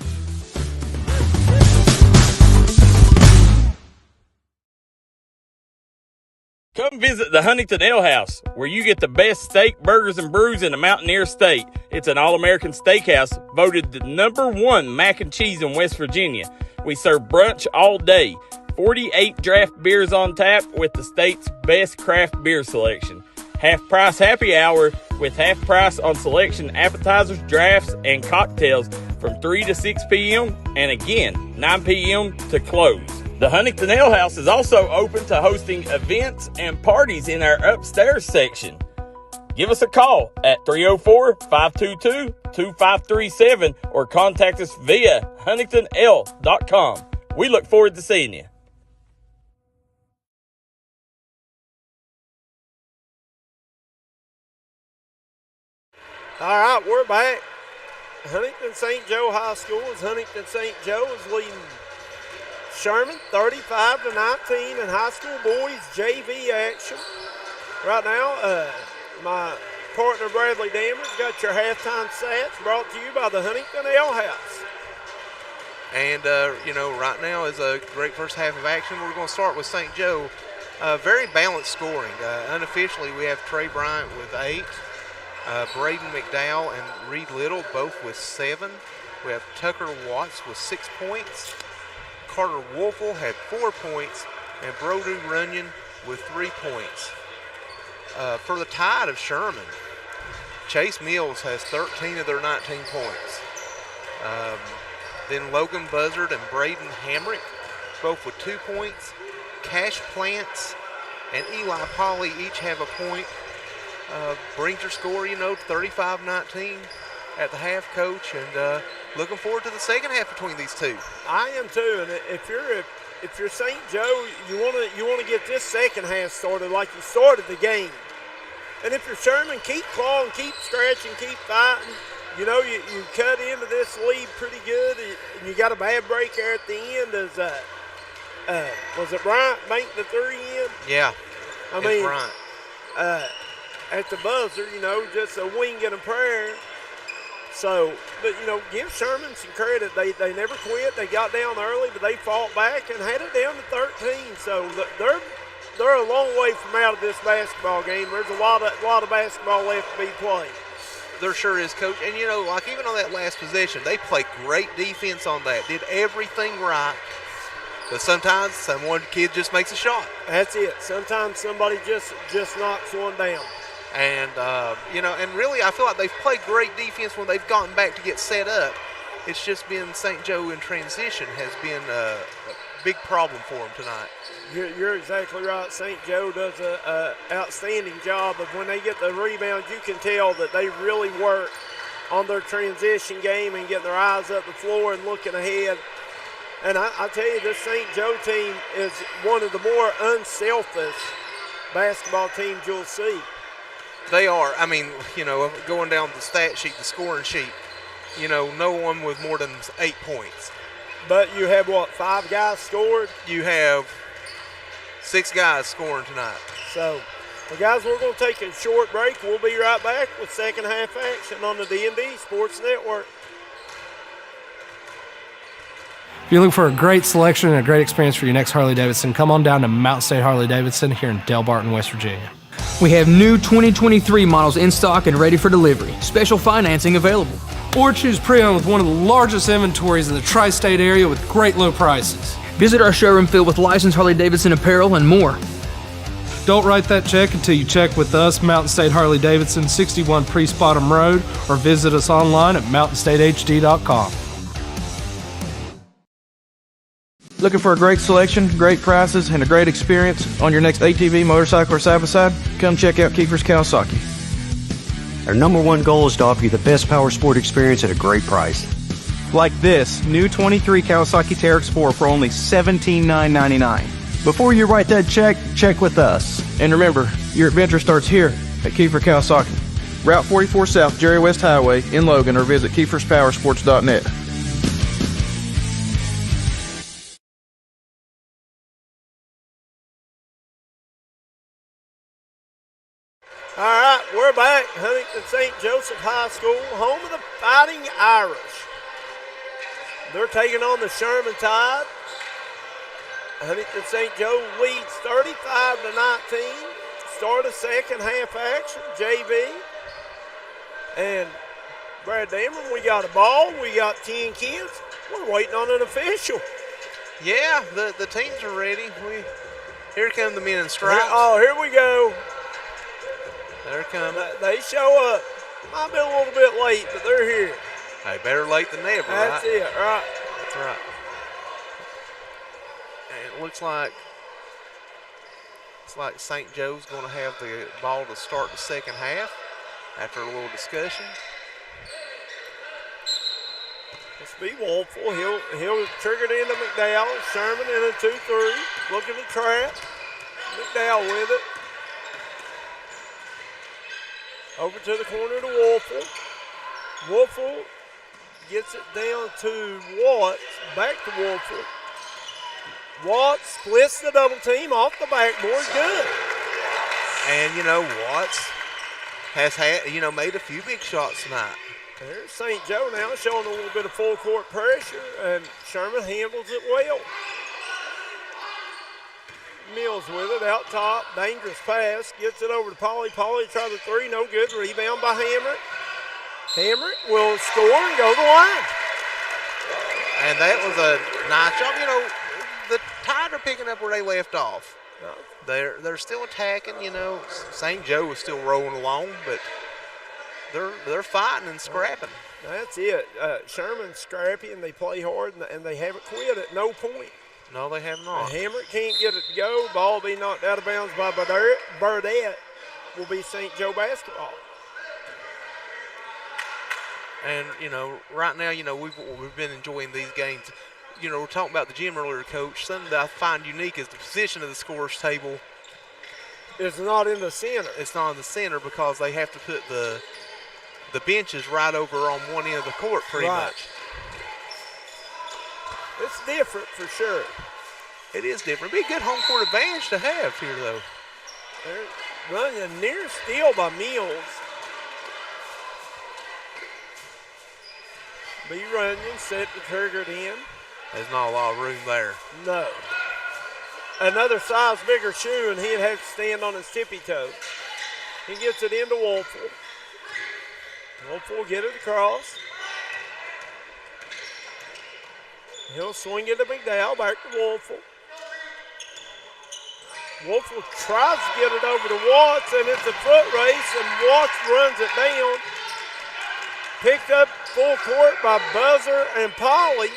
Come visit the Huntington Ale House, where you get the best steak, burgers, and brews in the Mountaineer State. It's an all-American steakhouse, voted the #1 mac and cheese in West Virginia. We serve brunch all day. 48 draft beers on tap with the state's best craft beer selection. Half-price happy hour with half price on selection appetizers, drafts, and cocktails from 3 to 6 p.m. and again, 9 p.m. to close. The Huntington Ale House is also open to hosting events and parties in our upstairs section. Give us a call at 304-522-2537 or contact us via huntingtonl.com. We look forward to seeing you. All right, we're back. Huntington St. Joe High School is Huntington St. Joe is leading Sherman 35-19 in high school boys JV action. Right now, my partner Bradley Damron's got your halftime stats brought to you by the Huntington Ale House. And, right now is a great first half of action. We're going to start with St. Joe. Very balanced scoring. Unofficially, we have Trey Bryant with 8. Braden McDowell and Reed Little both with 7. We have Tucker Watts with 6 points. Carter Wolfel had 4 points, and Brodu Runyon with 3 points. For the Tide of Sherman, Chase Mills has 13 of their 19 points. Then Logan Buzzard and Braden Hamrick, both with 2 points. Cash Plants and Eli Polly each have a point. Brings your score, 35-19 at the half, Coach, and looking forward to the second half between these two. I am too, and if you're St. Joe, you want to get this second half started like you started the game. And if you're Sherman, keep clawing, keep scratching, keep fighting. You cut into this lead pretty good, and you got a bad break there at the end. Was it Bryant banked the 3 in? Yeah, Bryant. At the buzzer, just a wing and a prayer. So, but, give Sherman some credit. They never quit. They got down early, but they fought back and had it down to 13. So they're a long way from out of this basketball game. There's a lot of basketball left to be played. There sure is, Coach. And, like even on that last possession, they played great defense on that. Did everything right. But sometimes one kid just makes a shot. That's it. Sometimes somebody just knocks one down. And, and really I feel like they've played great defense when they've gotten back to get set up. It's just been St. Joe in transition has been a big problem for them tonight. You're exactly right. St. Joe does an outstanding job of when they get the rebound, you can tell that they really work on their transition game and getting their eyes up the floor and looking ahead. And I tell you, this St. Joe team is one of the more unselfish basketball teams you'll see. They are. Going down the stat sheet, the scoring sheet, no one with more than 8 points. But you have, 5 guys scored? You have 6 guys scoring tonight. So, guys, we're going to take a short break. We'll be right back with second half action on the D&D Sports Network. If you're looking for a great selection and a great experience for your next Harley-Davidson, come on down to Mountain State Harley-Davidson here in Del Barton, West Virginia. We have new 2023 models in stock and ready for delivery. Special financing available. Or choose pre-owned with one of the largest inventories in the tri-state area with great low prices. Visit our showroom filled with licensed Harley-Davidson apparel and more. Don't write that check until you check with us, Mountain State Harley-Davidson, 61 Priest Bottom Road, or visit us online at mountainstatehd.com. Looking for a great selection, great prices, and a great experience on your next ATV, motorcycle, or side-by-side? Come check out Kiefer's Kawasaki. Our #1 goal is to offer you the best power sport experience at a great price. Like this new 23 Kawasaki Teryx 4 for only $17,999. Before you write that check, check with us. And remember, your adventure starts here at Kiefer Kawasaki. Route 44 South, Jerry West Highway in Logan, or visit KiefersPowersports.net. All right, we're back. Huntington Huntington St. Joseph High School, home of the Fighting Irish. They're taking on the Sherman Tide. Huntington St. Joe leads 35-19. Start of second half action, JV. And Brad Damron, we got a ball. We got 10 kids. We're waiting on an official. Yeah, the teams are ready. Here come the men in stripes. Here we go. They're coming. They show up. Might be a little bit late, but they're here. Hey, better late than never, That's it, right? That's right. And it looks like St. Joe's going to have the ball to start the second half after a little discussion. It's be Wolfel. He'll trigger it into McDowell. Sherman in a 2-3. Looking to trap. McDowell with it. Over to the corner to Wolfel. Wolfel gets it down to Watts. Back to Wolfel. Watts splits the double team off the backboard. Good. And, Watts has made a few big shots tonight. There's St. Joe now showing a little bit of full court pressure, and Sherman handles it well. Mills with it out top, dangerous pass, gets it over to Polly. Polly tries the three, no good. Rebound by Hamrick. Hamrick will score and go to the line. And that was a nice job. The Tide are picking up where they left off. They're still attacking. St. Joe is still rolling along, but they're fighting and scrapping. That's it. Sherman's scrappy and they play hard and they haven't quit at no point. No, they have not. Hamrick can't get it to go. Ball be knocked out of bounds by Burdette. Will be St. Joe basketball. And right now, we've been enjoying these games. We're talking about the gym earlier, Coach. Something that I find unique is the position of the scorer's table. It's not in the center. It's not in the center because they have to put the benches right over on one end of the court pretty much. It's different for sure. It is different. It'd be a good home court advantage to have here, though. They're running a near steal by Mills. B. Runyon set to trigger it in. There's not a lot of room there. No. Another size bigger shoe, and he'd have to stand on his tippy toe. He gets it into Wolfel. Wolfel will get it across. He'll swing it to McDowell, back to Wolfel. Wolfel tries to get it over to Watts, and it's a foot race, and Watts runs it down. Picked up full court by Buzzer and Polly.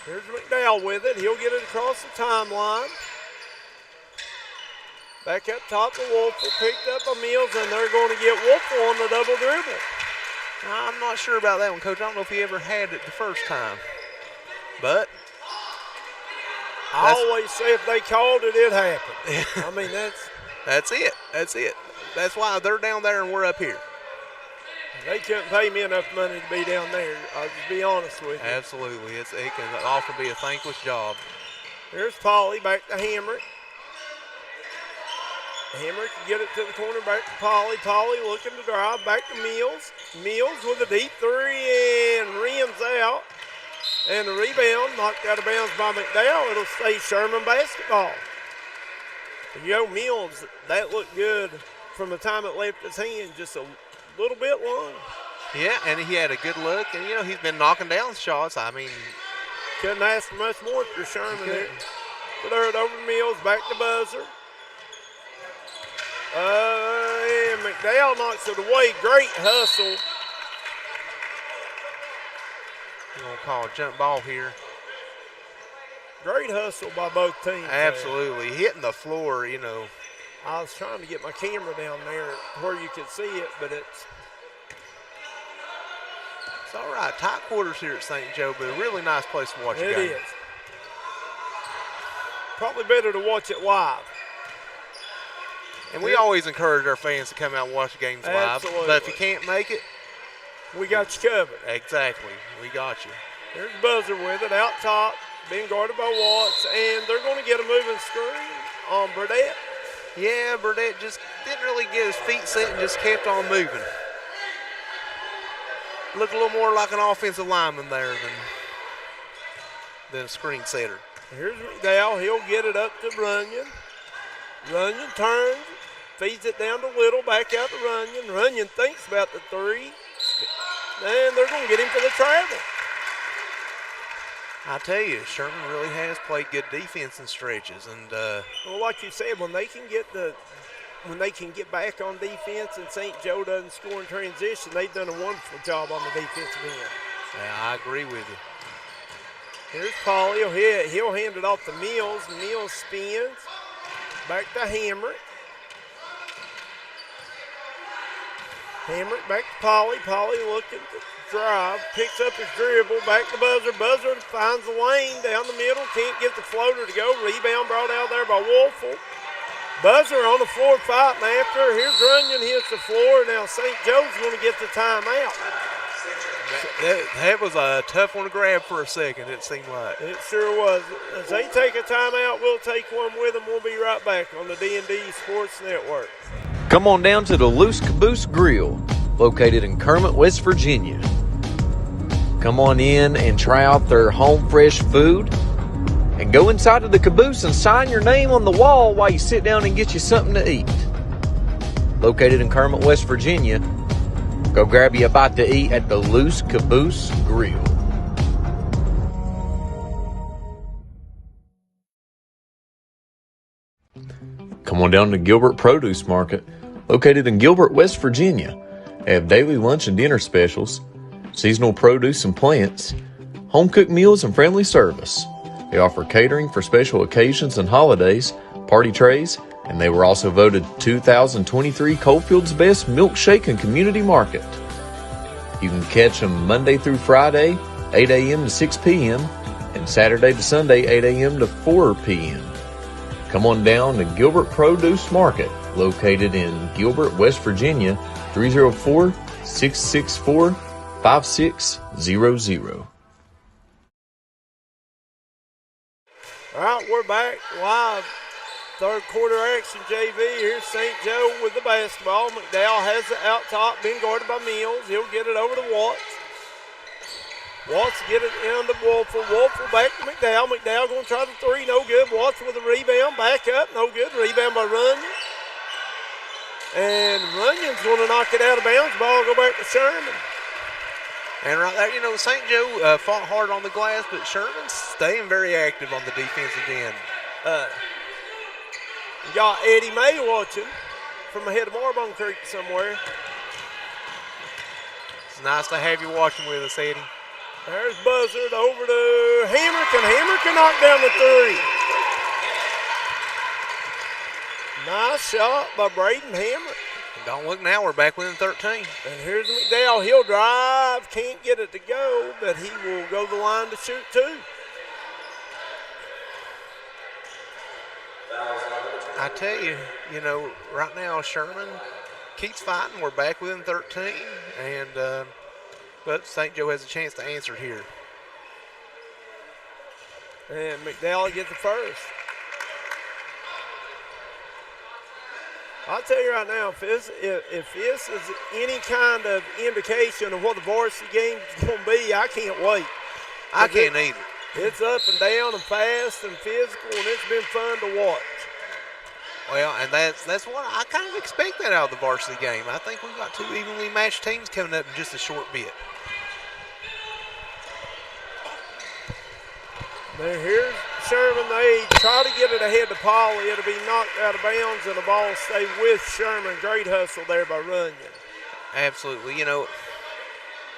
Here's McDowell with it. He'll get it across the timeline. Back up top to Wolfel. Picked up by Mills, and they're going to get Wolfel on the double dribble. I'm not sure about that one, Coach. I don't know if he ever had it the first time. But I always say if they called it, it happened. I mean, that's it. That's it. That's why they're down there and we're up here. They couldn't pay me enough money to be down there. I'll just be honest with you. Absolutely. It can often be a thankless job. Here's Polly back to Hamrick. Hamrick can get it to the corner, back to Polly. Polly looking to drive, back to Mills. Mills with a deep three and rims out. And the rebound knocked out of bounds by McDowell. It'll stay Sherman basketball. Mills, that looked good from the time it left his hand, just a little bit long. Yeah, and he had a good look, and he's been knocking down shots. I mean, couldn't ask for much more for Sherman there. Third it over to Mills, back to Buzzer. And McDowell knocks it away. Great hustle. We're going to call a jump ball here. Great hustle by both teams. Absolutely. Hitting the floor, I was trying to get my camera down there where you could see it, but it's all right. Tight quarters here at St. Joe, but a really nice place to watch a game. It is. Probably better to watch it live. And we always encourage our fans to come out and watch the games live. Absolutely. But if you can't make it, we got you covered. Exactly. We got you. There's Buzzer with it out top, being guarded by Watts, and they're going to get a moving screen on Burdette. Yeah, Burdette just didn't really get his feet set and just kept on moving. Looked a little more like an offensive lineman there than a screen setter. Here's McDowell. He'll get it up to Runyon. Runyon turns, feeds it down to Little, back out to Runyon. Runyon thinks about the 3, and they're going to get him for the travel. I tell you, Sherman really has played good defense in stretches, and well, like you said, when they can get back on defense and St. Joe doesn't score in transition, they've done a wonderful job on the defensive end. Yeah, I agree with you. Here's Paul. He'll hand it off to Mills. Mills spins. Back to Hamrick. Hamrick back to Polly. Polly looking to drive. Picks up his dribble. Back to Buzzer. Buzzer finds the lane down the middle. Can't get the floater to go. Rebound brought out there by Wolfel. Buzzer on the floor fighting after. Here's Runyon, hits the floor. Now St. Joe's going to get the timeout. That was a tough one to grab for a second, it seemed like. It sure was. As they take a timeout, we'll take one with them. We'll be right back on the D&D Sports Network. Come on down to the Loose Caboose Grill, located in Kermit, West Virginia. Come on in and try out their home fresh food. And go inside of the caboose and sign your name on the wall while you sit down and get you something to eat. Located in Kermit, West Virginia, go grab you a bite to eat at the Loose Caboose Grill. Come on down to Gilbert Produce Market, located in Gilbert, West Virginia. They have daily lunch and dinner specials, seasonal produce and plants, home-cooked meals and friendly service. They offer catering for special occasions and holidays, party trays, and they were also voted 2023 Coalfield's Best Milkshake and Community Market. You can catch them Monday through Friday, 8 a.m. to 6 p.m., and Saturday to Sunday, 8 a.m. to 4 p.m. Come on down to Gilbert Produce Market, located in Gilbert, West Virginia, 304-664-5600. All right, we're back live. Third quarter action, JV. Here's St. Joe with the basketball. McDowell has it out top, being guarded by Mills. He'll get it over to Watts. Watts get it into Wolfel. Wolfel back to McDowell. McDowell going to try the 3, no good. Watts with a rebound, back up, no good. Rebound by Runyon. And Runyon's going to knock it out of bounds. Ball go back to Sherman. And right there, St. Joe fought hard on the glass, but Sherman's staying very active on the defensive end. You got Eddie May watching from ahead of Marbone Creek somewhere. It's nice to have you watching with us, Eddie. There's Buzzard over to Hamrick, and Hamrick can knock down the 3. Nice shot by Braden Hamrick. Don't look now, we're back within 13. And here's McDowell. He'll drive, can't get it to go, but he will go the line to shoot 2. I tell you, right now Sherman keeps fighting. We're back within 13, and but St. Joe has a chance to answer here. And McDowell gets the first. I'll tell you right now, if this is any kind of indication of what the varsity game is going to be, I can't wait. I can't either. It's up and down and fast and physical, and it's been fun to watch. Well, and that's what I kind of expect that out of the varsity game. I think we've got 2 evenly matched teams coming up in just a short bit. Now here's Sherman. They try to get it ahead to Pauley. It'll be knocked out of bounds, and the ball stay with Sherman. Great hustle there by Runyon. Absolutely.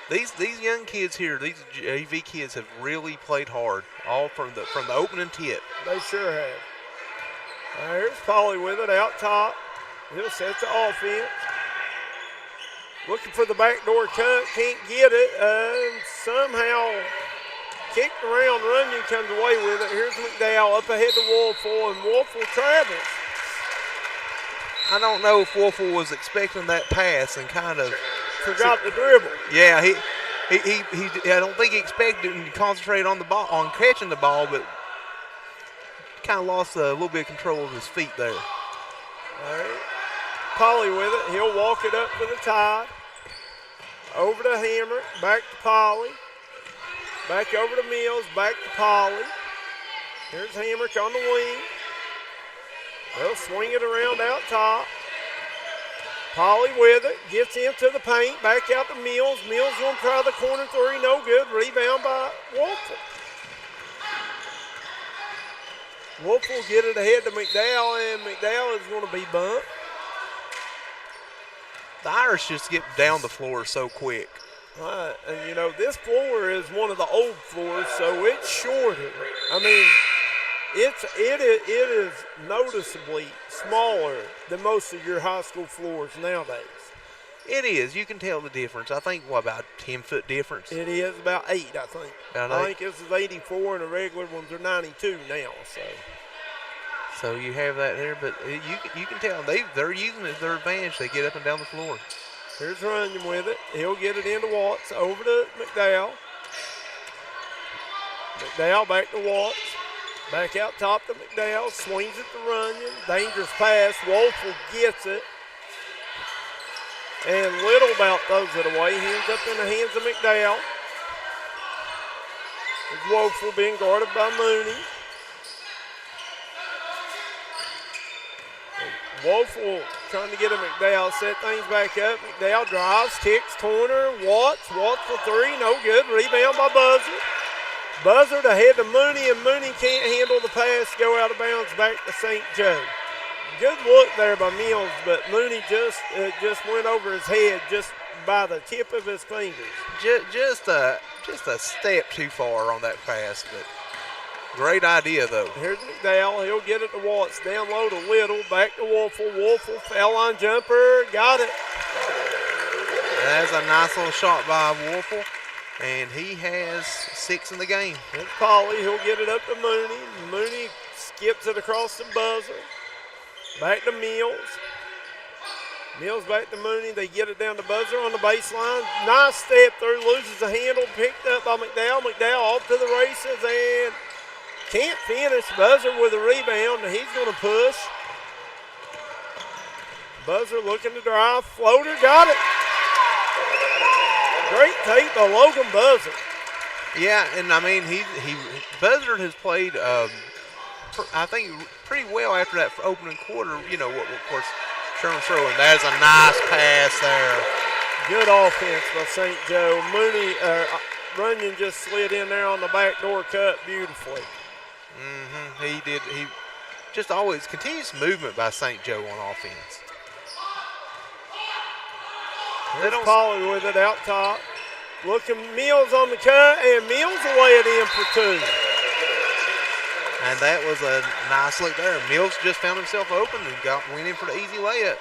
These young kids here, these JV kids have really played hard, all from the opening tip. They sure have. Here's Pauley with it out top. He'll set the offense. Looking for the backdoor cut, can't get it, and somehow kicked around. Runyon comes away with it. Here's McDowell up ahead to Wolfel, and Wolfel travels. I don't know if Wolfel was expecting that pass and kind of forgot the dribble. Yeah, he I don't think he expected him to concentrate on the ball, on catching the ball, but kind of lost a little bit of control of his feet there. All right. Polly with it. He'll walk it up to the Tide. Over to Hammer, back to Polly. Back over to Mills, back to Polly. Here's Hamrick on the wing. They'll swing it around out top. Polly with it, gets into the paint, back out to Mills. Mills going to try the corner three, no good. Rebound by Wolfel. Wolf will get it ahead to McDowell, and McDowell is going to be bumped. The Irish just get down the floor so quick. Right, and you know, this floor is one of the old floors, so it's shorter. I mean, it is noticeably smaller than most of your high school floors nowadays. It is. You can tell the difference. I think, about 10-foot difference? It is about 8, I think. I think this is 84, and the regular ones are 92 now. So you have that there, but you can tell they're using it to their advantage. They get up and down the floor. Here's Runyon with it. He'll get it into Watts. Over to McDowell. McDowell back to Watts. Back out top to McDowell. Swings it to Runyon. Dangerous pass. Wolfel gets it. And Little about throws it away. He ends up in the hands of McDowell. Wolfel being guarded by Mooney. Wolfel trying to get a McDowell, set things back up. McDowell drives, kicks, corner, Watts for three, no good. Rebound by Buzzard. Buzzard ahead to Mooney, and Mooney can't handle the pass, go out of bounds back to St. Joe. Good look there by Mills, but Mooney just went over his head just by the tip of his fingers. Just a step too far on that pass, but great idea, though. Here's McDowell. He'll get it to Watts. Down low to Little. Back to Wolfel. Wolfel, foul line jumper. Got it. That's a nice little shot by Wolfel, and he has 6 in the game. It's Polly. He'll get it up to Mooney. Mooney skips it across the buzzer. Back to Mills. Mills back to Mooney. They get it down to Buzzer on the baseline. Nice step through. Loses the handle. Picked up by McDowell. McDowell off to the races and can't finish. Buzzer with a rebound, and he's going to push. Buzzer looking to drive. Floater, got it. Great tape by Logan Buzzer. Yeah, and I mean, Buzzer has played, I think, pretty well after that opening quarter. You know, of course, Sherman throwing. There's a nice pass there. Good offense by St. Joe. Mooney, Runyon just slid in there on the backdoor cut beautifully. He did. He just always continuous movement by St. Joe on offense. There's Polly with it out top. Looking, Mills on the cut, and Mills will lay it in for 2. And that was a nice look there. Mills just found himself open and went in for the easy layup.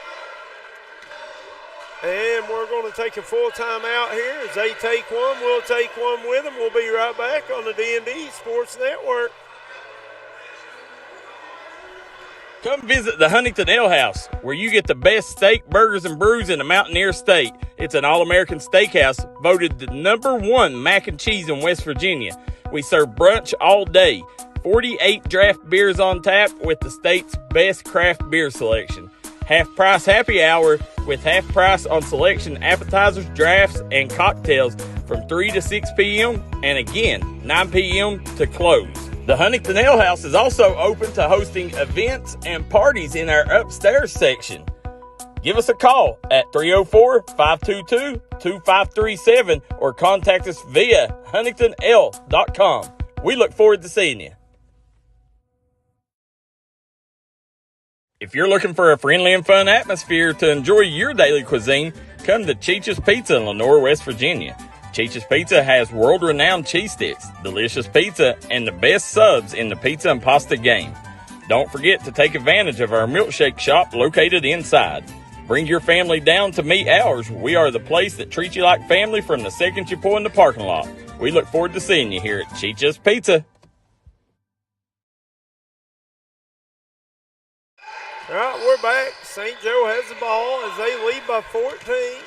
And we're going to take a full timeout here. As they take one, we'll take one with them. We'll be right back on the D&D Sports Network. Come visit the Huntington Ale House, where you get the best steak, burgers, and brews in the Mountaineer State. It's an all-American steakhouse, voted the #1 mac and cheese in West Virginia. We serve brunch all day. 48 draft beers on tap with the state's best craft beer selection. Half-price happy hour with half price on selection appetizers, drafts, and cocktails from 3 to 6 p.m. and again, 9 p.m. to close. The Huntington Ale House is also open to hosting events and parties in our upstairs section. Give us a call at 304-522-2537 or contact us via huntingtonl.com. We look forward to seeing you. If you're looking for a friendly and fun atmosphere to enjoy your daily cuisine, come to Cheech's Pizza in Lenore, West Virginia. Cheech's Pizza has world-renowned cheese sticks, delicious pizza, and the best subs in the pizza and pasta game. Don't forget to take advantage of our milkshake shop located inside. Bring your family down to meet ours. We are the place that treats you like family from the second you pull in the parking lot. We look forward to seeing you here at Cheech's Pizza. All right, we're back. St. Joe has the ball as they lead by 14.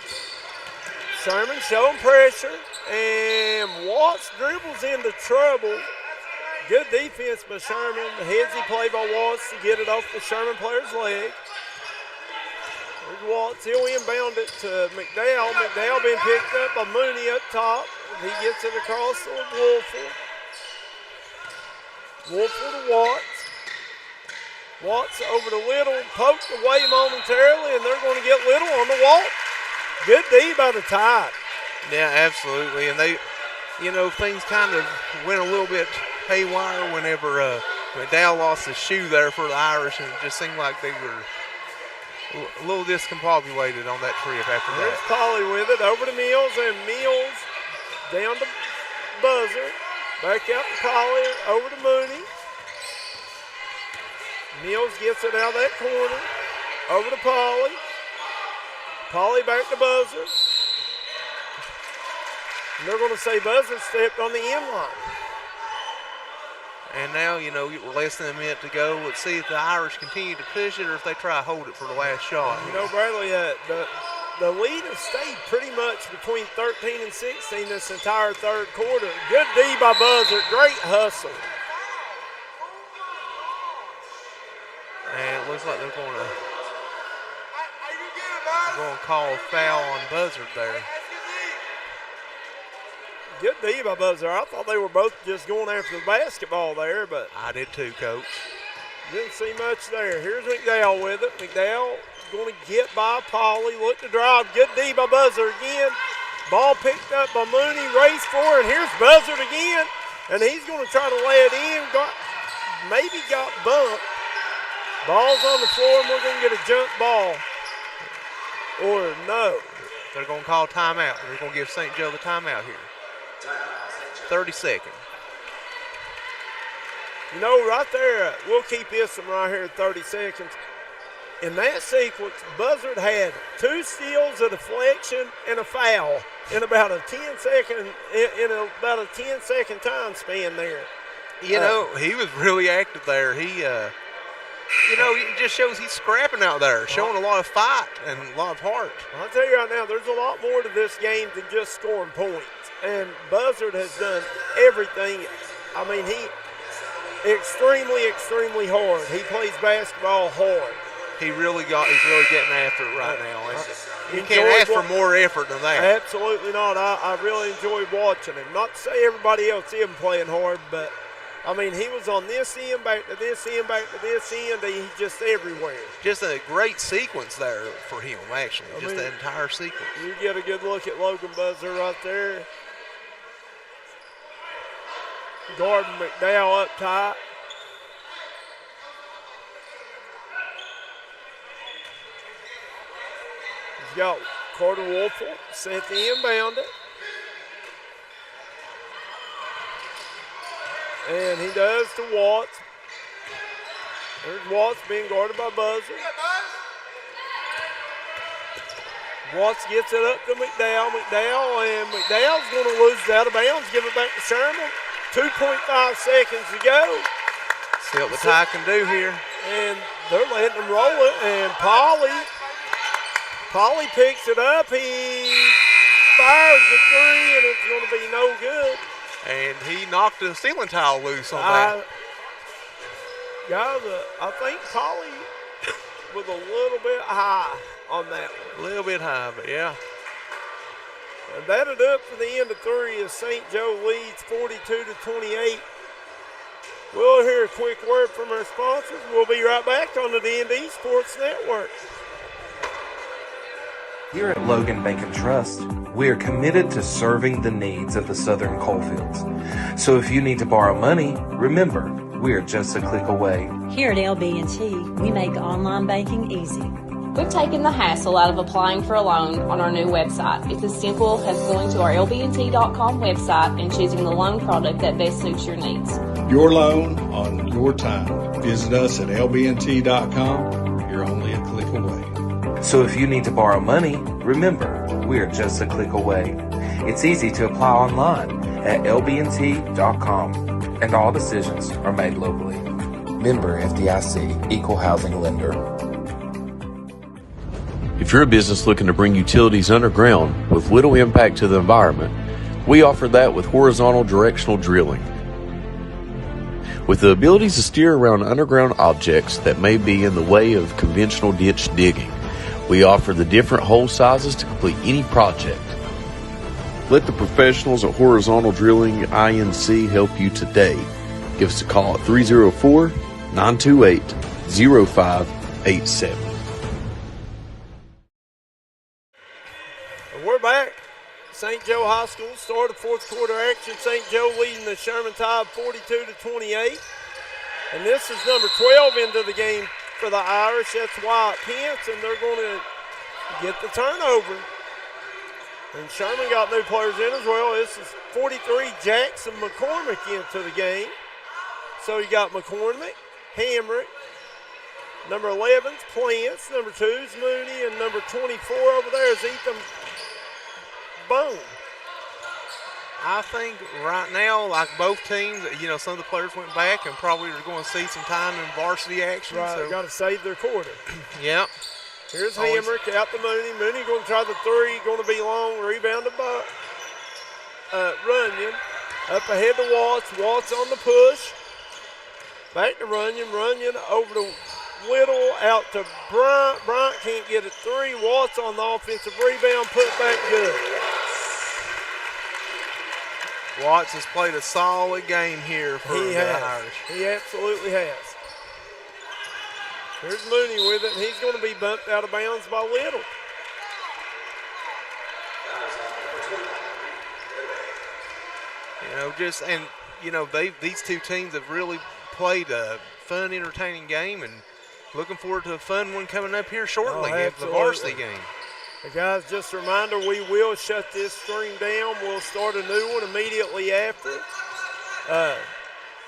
Sherman showing pressure, and Watts dribbles into trouble. Good defense by Sherman. The headsy play by Watts to get it off the Sherman player's leg. There's Watts. He'll inbound it to McDowell. McDowell being picked up by Mooney up top. He gets it across to Wolford. Wolford to Watts. Watts over to Little, poked away momentarily, and they're going to get Little on the walk. Good D by the Tide. Yeah, absolutely. And they, things kind of went a little bit haywire whenever McDowell lost his shoe there for the Irish, and it just seemed like they were a little discombobulated on that trip after that. There's Polly with it, over to Mills, and Mills down to Buzzer. Back out to Polly, over to Mooney. Mills gets it out of that corner, over to Polly. Polly back to Buzzer. And they're going to say Buzzer stepped on the end line. And now, we're less than a minute to go. Let's see if the Irish continue to push it or if they try to hold it for the last shot. Bradley, the lead has stayed pretty much between 13 and 16 this entire third quarter. Good D by Buzzer. Great hustle. And it looks like they're going to call a foul on Buzzard there. Good D by Buzzer. I thought they were both just going after the basketball there, but I did too, Coach. Didn't see much there. Here's McDowell with it. McDowell going to get by Polly. Look to drive. Good D by Buzzer again. Ball picked up by Mooney. Race for it. Here's Buzzard again. And he's going to try to lay it in. Maybe got bumped. Ball's on the floor, and we're going to get a jump ball. Or no. They're going to call timeout. They're going to give St. Joe the timeout here. 30 seconds. Right there, we'll keep this one right here at 30 seconds. In that sequence, Buzzard had 2 steals, a deflection, and a foul in about a 10-second time span there. He was really active there. He, it just shows he's scrapping out there, showing a lot of fight and a lot of heart. I'll tell you right now, there's a lot more to this game than just scoring points. And Buzzard has done everything. I mean, he extremely, extremely hard. He plays basketball hard. He's really getting after it right now. You can't ask for more effort than that. Absolutely not. I really enjoyed watching him. Not to say everybody else isn't playing hard, but I mean, he was on this end, back to this end, back to this end. He's just everywhere. Just a great sequence there for him, actually. The entire sequence. You get a good look at Logan Buzzer right there. Gordon McDowell up top. He's got Carter Wolfel sent the inbound it. And he does to Watts. There's Watts being guarded by Buzzer. Watts gets it up to McDowell. McDowell's going to lose it out of bounds. Give it back to Sherman. 2.5 seconds to go. See what the Tie can do here. And they're letting them roll it. And Polly picks it up. He fires the 3, and it's going to be no good. And he knocked the ceiling tile loose on that. Guys, I think Polly was a little bit high on that one. A little bit high, but yeah. And batted up for the end of 3 as St. Joe leads 42-28. We'll hear a quick word from our sponsors. We'll be right back on the D&D Sports Network. Here at Logan Bank and Trust, we are committed to serving the needs of the Southern coalfields. So if you need to borrow money, remember, we are just a click away. Here at LB&T, we make online banking easy. We've taken the hassle out of applying for a loan on our new website. It's as simple as going to our lbnt.com website and choosing the loan product that best suits your needs. Your loan on your time. Visit us at lbnt.com. You're only a click away. So if you need to borrow money, remember, we are just a click away. It's easy to apply online at lbnt.com, and all decisions are made locally. Member FDIC, Equal Housing Lender. If you're a business looking to bring utilities underground with little impact to the environment, we offer that with horizontal directional drilling. With the ability to steer around underground objects that may be in the way of conventional ditch digging, We offer the different hole sizes to complete any project. Let the professionals at Horizontal Drilling INC help you today. Give us a call at 304-928-0587. We're back. St. Joe High School started fourth quarter action. St. Joe leading the Sherman Tide 42-28. And this is number 12 into the game for the Irish. That's Wyatt Pence, and they're going to get the turnover. And Sherman got new players in as well. This is 43 Jackson McCormick into the game. So you got McCormick, Hamrick, number 11's Plants, number 2's Mooney, and number 24 over there is Ethan Bone. I think right now, like both teams, some of the players went back and probably are going to see some time in varsity action. Right, so. Got to save their quarter. Yep. Here's Hamrick out to Mooney. Mooney going to try the three, going to be long, rebounded by Runyon. Up ahead to Watts. Watts on the push. Back to Runyon. Runyon over to Little, out to Bryant. Bryant can't get it three. Watts on the offensive rebound, put back good. Watts has played a solid game here for the Irish. He absolutely has. Here's Mooney with it, and he's going to be bumped out of bounds by Little. These two teams have really played a fun, entertaining game, and looking forward to a fun one coming up here shortly, the varsity game. Guys, just a reminder, we will shut this stream down. We'll start a new one immediately after.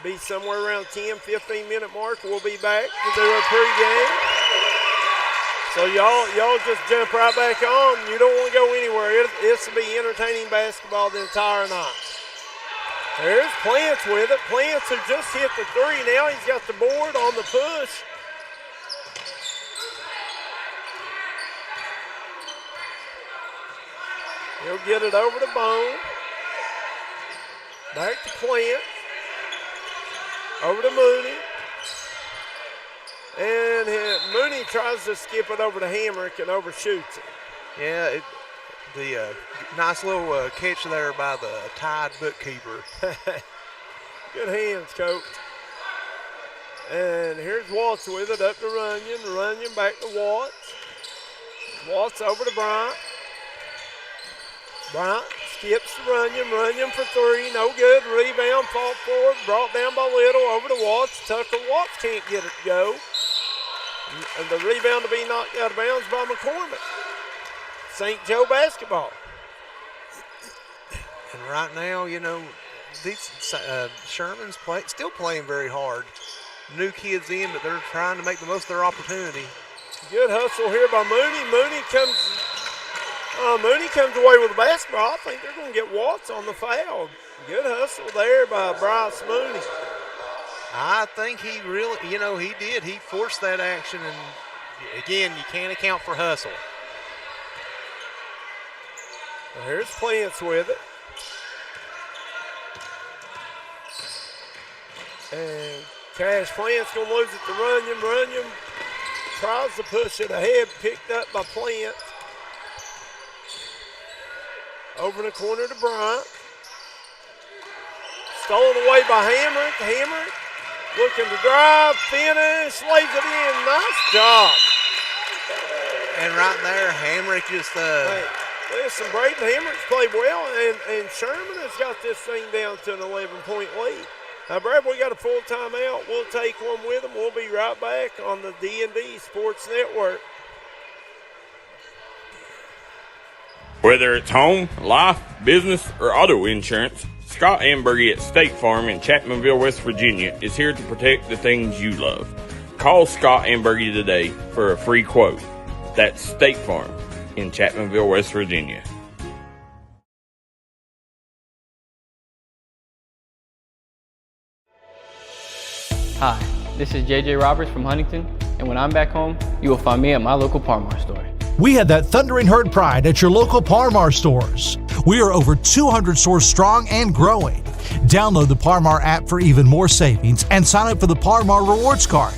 Be somewhere around 10-15 minute mark. We'll be back to do our pregame. So y'all just jump right back on. You don't want to go anywhere. This will be entertaining basketball the entire night. There's Plants with it. Plants who just hit the three. Now he's got the board on the push. He'll get it over to Bone. Back to Plant. Over to Mooney. And Mooney tries to skip it over to Hamrick and overshoots it. Yeah, the nice little catch there by the Tide bookkeeper. Good hands, Coach. And here's Watts with it, up to Runyon. Runyon back to Watts. Watts over to Bryant. Bryant skips to Runyon. Runyon for three. No good. Rebound, fought forward. Brought down by Little. Over to Watts. Tucker Watts can't get it to go. And the rebound to be knocked out of bounds by McCormick. St. Joe basketball. And right now, these Sherman's still playing very hard. New kids in, but they're trying to make the most of their opportunity. Good hustle here by Mooney. Mooney comes away with the basketball. I think they're going to get Watts on the foul. Good hustle there by Bryce Mooney. I think he really, he did. He forced that action, and again, you can't account for hustle. Well, here's Plants with it. And Cash Plant's going to lose it to Runyon. Runyon tries to push it ahead, picked up by Plant. Over in the corner to Bryant. Stolen away by Hamrick. Hamrick looking to drive, finish, lays it in. Nice job. And right there, Hamrick just listen, Braden Hamrick's played well, and Sherman has got this thing down to an 11-point lead. Now, Brad, we got a full timeout. We'll take one with them. We'll be right back on the D&D Sports Network. Whether it's home, life, business, or auto insurance, Scott Ambergy at State Farm in Chapmanville, West Virginia is here to protect the things you love. Call Scott Ambergy today for a free quote. That's State Farm in Chapmanville, West Virginia. Hi, this is JJ Roberts from Huntington, and when I'm back home, you will find me at my local Parmar store. We had that thundering herd pride at your local Parmar stores. We are over 200 stores strong and growing. Download the Parmar app for even more savings and sign up for the Parmar Rewards Card.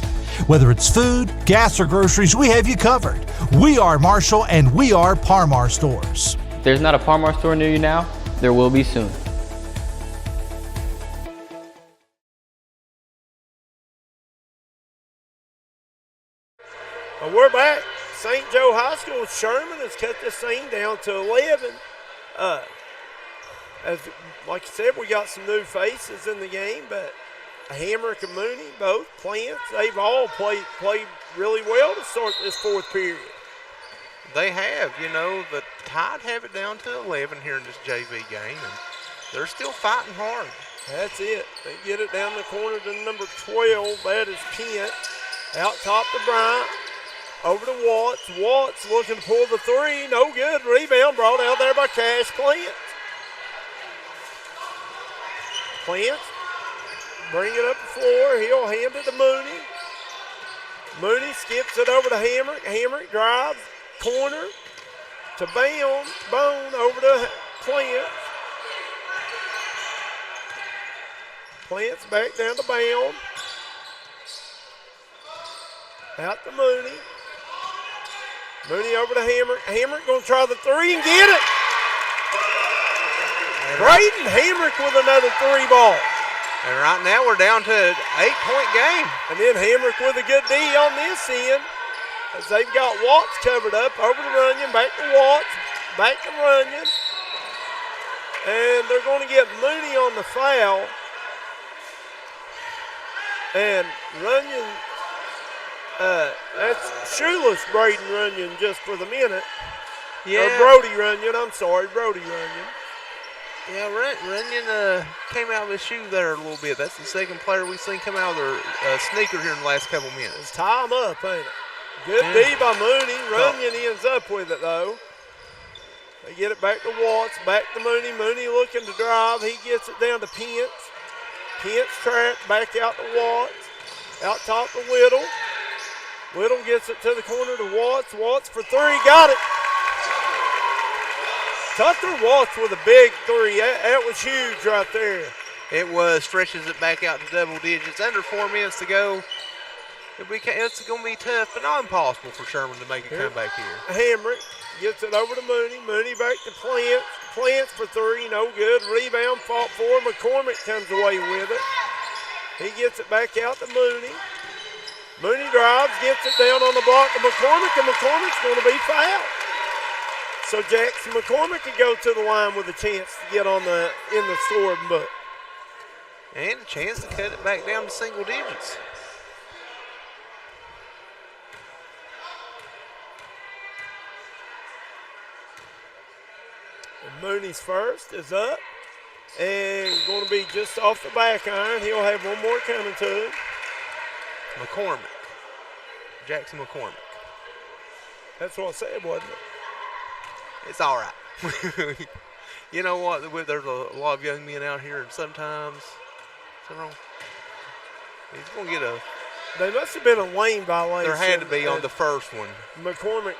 Whether it's food, gas, or groceries, we have you covered. We are Marshall, and we are Parmar Stores. If there's not a Parmar store near you now, there will be soon. Well, we're back. St. Joe High School, Sherman has cut this thing down to 11. As like you said, we got some new faces in the game, but Hamrick and Mooney, both Plants, they've all played really well to start this fourth period. They have, the Tide have it down to 11 here in this JV game, and they're still fighting hard. That's it. They get it down the corner to number 12. That is Kent. Out top to Bryant. Over to Watts. Watts looking to pull the three. No good. Rebound brought out there by Cash Plant. Plant. Bring it up the floor. He'll hand it to Mooney. Mooney skips it over to Hamrick. Hamrick drives. Corner to Bone over to Plant. Plant's back down to Bound. Out to Mooney. Mooney over to Hamrick. Hamrick going to try the three and get it. Braden Hamrick with another three ball. And right now we're down to an 8-point game. And then Hamrick with a good D on this end. As they've got Watts covered up. Over to Runyon. Back to Watts. Back to Runyon. And they're going to get Mooney on the foul. And Runyon, that's shoeless Braden Runyon just for the minute. Yeah. Or Brody Runyon, I'm sorry, Brody Runyon. Yeah, Runyon came out of his shoe there a little bit. That's the second player we've seen come out of their sneaker here in the last couple minutes. It's tie him up, ain't it? Good D by Mooney. Runyon ends up with it, though. They get it back to Watts, back to Mooney. Mooney looking to drive. He gets it down to Pence. Pence trapped, back out to Watts. Out top to Whittle. Whittle gets it to the corner to Watts. Watts for three, got it. Tucker Watts with a big three. That was huge right there. It was. Stretches it back out to double digits. Under 4 minutes to go. It's going to be tough, but not impossible for Sherman to make a comeback here. Hamrick gets it over to Mooney. Mooney back to Plants. Plants for three, no good. Rebound fought for. McCormick comes away with it. He gets it back out to Mooney. Mooney drives, gets it down on the block to McCormick, and McCormick's going to be fouled. So Jackson McCormick can go to the line with a chance to get in the scoring book. And a chance to cut it back down to single digits. And Mooney's first is up and going to be just off the back iron. He'll have one more coming to him. McCormick. Jackson McCormick. That's what I said, wasn't it? It's all right. You know what? There's a lot of young men out here, and sometimes he's going to get a. They must have been a lane violation. There had to be on the first one. McCormick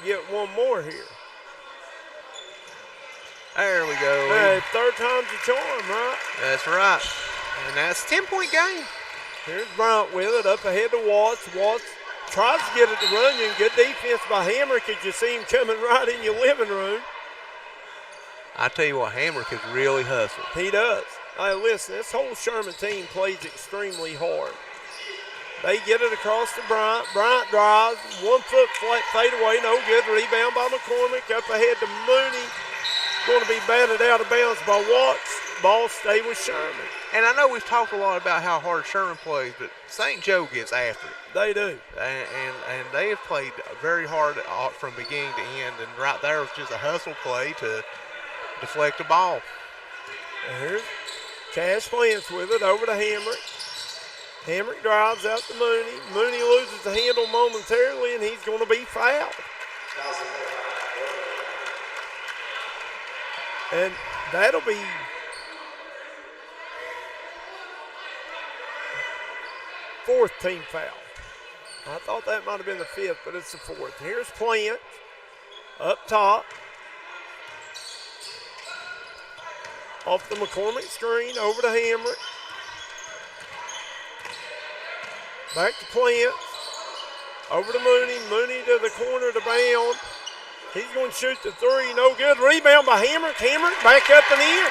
get one more here. There we go. Hey, third time's a charm, right? That's right. And that's a 10-point game. Here's Bryant with it, up ahead to Watts. Watts tries to get it to Runyon. Good defense by Hamrick as you see him coming right in your living room. I tell you what, Hamrick has really hustled. He does. Hey, listen, this whole Sherman team plays extremely hard. They get it across to Bryant. Bryant drives, 1 foot flat fade away, no good. Rebound by McCormick, up ahead to Mooney. Going to be batted out of bounds by Watts. Ball stay with Sherman. And I know we've talked a lot about how hard Sherman plays, but St. Joe gets after it. They do. And they have played very hard from beginning to end. And right there was just a hustle play to deflect the ball. And here's Cash Plants with it over to Hamrick. Hamrick drives out to Mooney. Mooney loses the handle momentarily, and he's going to be fouled. And that'll be fourth team foul. I thought that might have been the fifth, but it's the fourth. Here's Plant up top. Off the McCormick screen, over to Hamrick. Back to Plants. Over to Mooney. Mooney to the corner to Bound. He's going to shoot the three. No good. Rebound by Hamrick. Hamrick back up and in.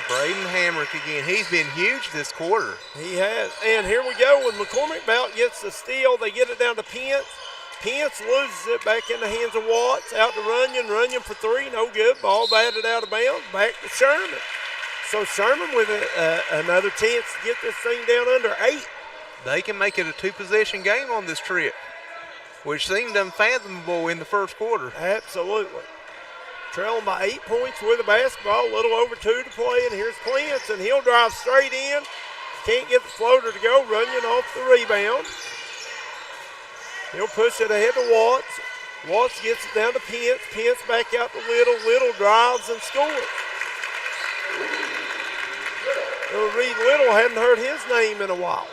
Braden Hamrick again. He's been huge this quarter. He has. And here we go. When McCormick Belt gets the steal, they get it down to Pence. Pence loses it back in the hands of Watts. Out to Runyon. Runyon for three. No good. Ball batted out of bounds. Back to Sherman. So Sherman with another chance to get this thing down under 8. They can make it a 2-possession game on this trip, which seemed unfathomable in the first quarter. Absolutely. Trailing by 8 points with the basketball, a little over 2 to play, and here's Plants, and he'll drive straight in. Can't get the floater to go. Runyon off the rebound. He'll push it ahead to Watts. Watts gets it down to Pence. Pence back out to Little. Little drives and scores. Reed Little hadn't heard his name in a while.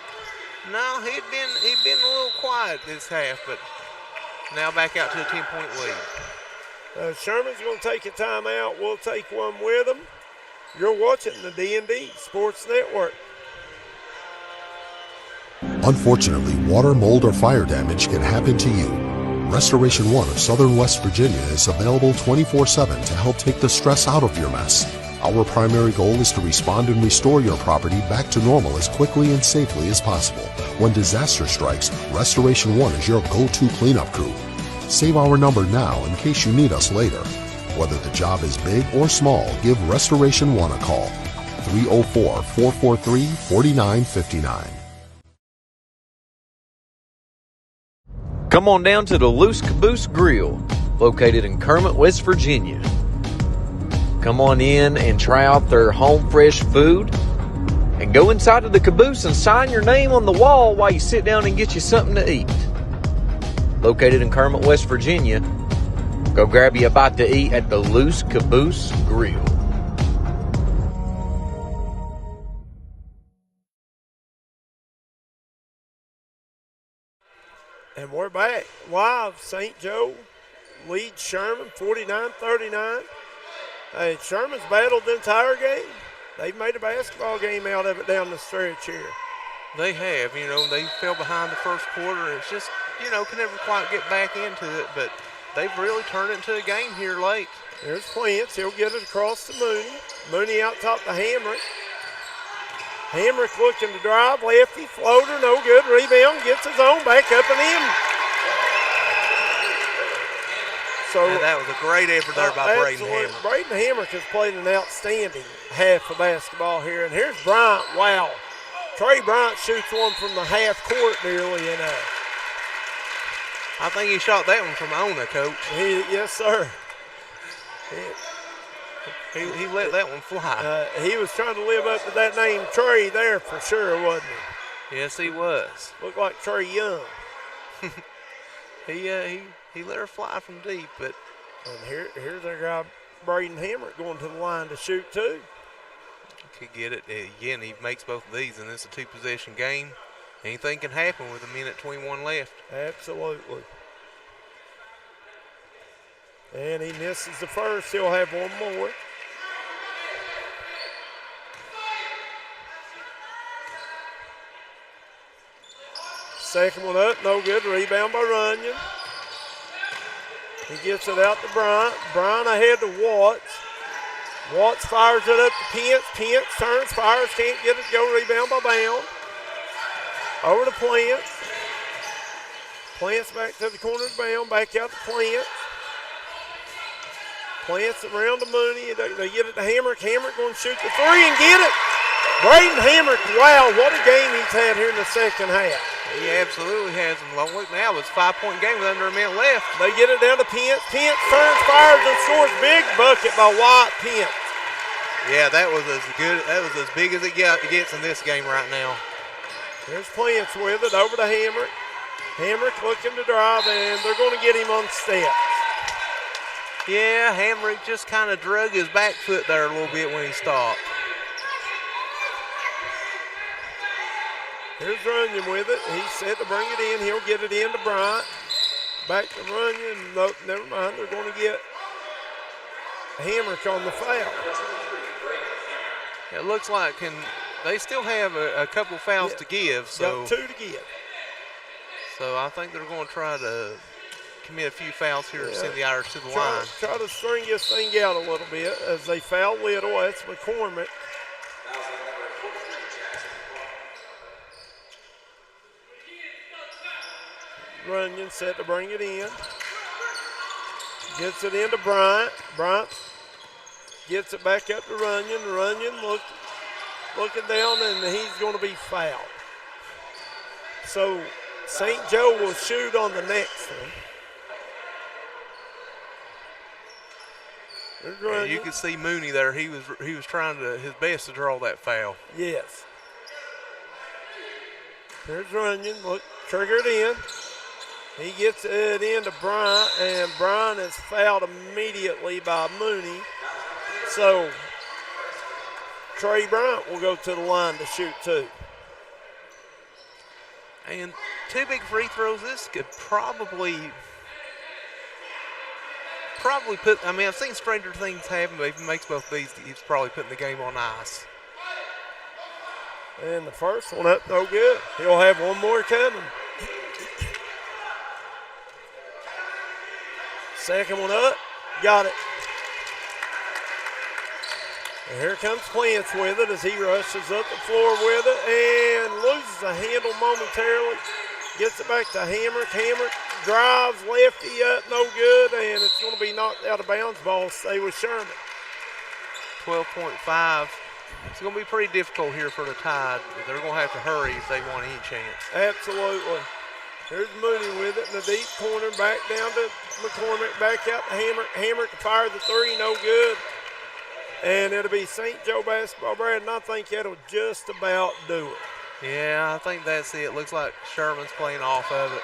No, he'd been a little quiet this half, but now back out to a 10-point lead. Sherman's going to take a timeout. We'll take one with him. You're watching the D&D Sports Network. Unfortunately, water, mold, or fire damage can happen to you. Restoration One of Southern West Virginia is available 24/7 to help take the stress out of your mess. Our primary goal is to respond and restore your property back to normal as quickly and safely as possible. When disaster strikes, Restoration One is your go-to cleanup crew. Save our number now in case you need us later. Whether the job is big or small, give Restoration One a call. 304-443-4959. Come on down to the Loose Caboose Grill, located in Kermit, West Virginia. Come on in and try out their home fresh food, and go inside of the caboose and sign your name on the wall while you sit down and get you something to eat. Located in Kermit, West Virginia, go grab you a bite to eat at the Loose Caboose Grill. And we're back live. St. Joe leads Sherman 49-39. Hey, Sherman's battled the entire game. They've made a basketball game out of it down the stretch here. They have. They fell behind the first quarter. It's just, can never quite get back into it, but they've really turned it into a game here late. There's Plants. He'll get it across to Mooney. Mooney out top to Hamrick. Hamrick looking to drive. Lefty, floater, no good. Rebound, gets his own, back up and in. So that was a great effort there by Braden Hamrick. Braden Hamrick has played an outstanding half of basketball here. And here's Bryant. Wow. Trey Bryant shoots one from the half court nearly. And I think he shot that one from Ona, Coach. Yes, sir. He let that one fly. He was trying to live up to that name, Trey, there for sure, wasn't he? Yes, he was. Looked like Trey Young. He let her fly from deep, but and here's our guy Braden Hamrick going to the line to shoot too. Could get it again. He makes both of these, and it's a 2-possession game. Anything can happen with 1:21 left. Absolutely. And he misses the first. He'll have one more. Second one up, no good. Rebound by Runyon. He gets it out to Bryant. Bryant ahead to Watts. Watts fires it up to Pence. Pence turns, fires, can't get it. Go rebound by Bound. Over to Plants. Plants back to the corner of Bound. Back out to Plants. Plants around to Mooney. They get it to Hamrick. Hamrick going to shoot the three and get it. Braden Hamrick, wow, what a game he's had here in the second half. He absolutely has. Look now, it's a 5-point game with under a minute left. They get it down to Pence. Pence turns, fires, and scores. Big bucket by White Pence. Yeah, that was as good. That was as big as it gets in this game right now. There's Plants with it over to Hamrick. Hamrick looking to drive, and they're going to get him on steps. Yeah, Hamrick just kind of drug his back foot there a little bit when he stopped. Here's Runyon with it. He's set to bring it in. He'll get it in to Bryant. Back to Runyon. Nope, never mind. They're going to get Hamrick on the foul. It looks like they still have a couple fouls to give. So got 2 to give. So I think they're going to try to commit a few fouls here and send the Irish to the line. Try to string this thing out a little bit as they foul Little. That's McCormick. Runyon set to bring it in. Gets it into Bryant. Bryant gets it back up to Runyon. Runyon looking down, and he's going to be fouled. So St. Joe will shoot on the next one. You can see Mooney there. He was trying his best to draw that foul. Yes. There's Runyon. Look, triggered in. He gets it into Bryant, and Bryant is fouled immediately by Mooney. So Trey Bryant will go to the line to shoot 2. And 2 big free throws. This could probably put, I mean, I've seen stranger things happen, but if he makes both these, he's probably putting the game on ice. And the first one up, no good. He'll have one more coming. Second one up, got it. And here comes Plants with it as he rushes up the floor with it and loses a handle momentarily. Gets it back to Hamrick. Hamrick drives lefty up, no good, and it's going to be knocked out of bounds. Ball stay with Sherman. 12.5. It's going to be pretty difficult here for the Tide. They're going to have to hurry if they want any chance. Absolutely. Here's Mooney with it in the deep corner, back down to McCormick, back out to Hamrick. Hamrick to fire the 3, no good. And it'll be St. Joe basketball, Brad, and I think that'll just about do it. Yeah, I think that's it. Looks like Sherman's playing off of it.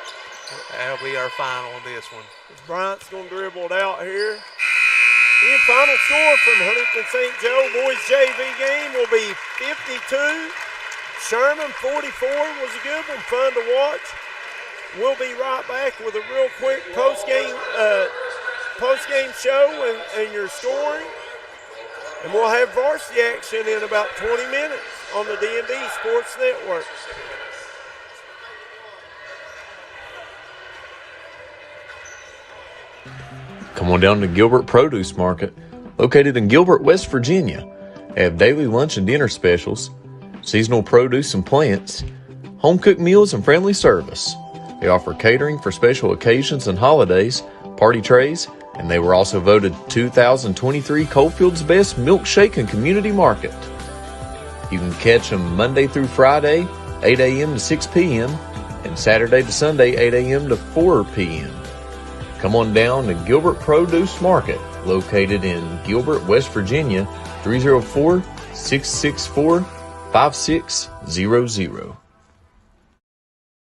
That'll be our final on this one. Bryant's going to dribble it out here. The final score from Huntington St. Joe boys JV game will be 52. Sherman 44 was a good one, fun to watch. We'll be right back with a real quick post-game show and your scoring. And we'll have varsity action in about 20 minutes on the D&D Sports Network. Come on down to Gilbert Produce Market, located in Gilbert, West Virginia. They have daily lunch and dinner specials, seasonal produce and plants, home-cooked meals and friendly service. They offer catering for special occasions and holidays, party trays, and they were also voted 2023 Coalfield's Best Milkshake and Community Market. You can catch them Monday through Friday, 8 a.m. to 6 p.m., and Saturday to Sunday, 8 a.m. to 4 p.m. Come on down to Gilbert Produce Market, located in Gilbert, West Virginia, 304-664-5600.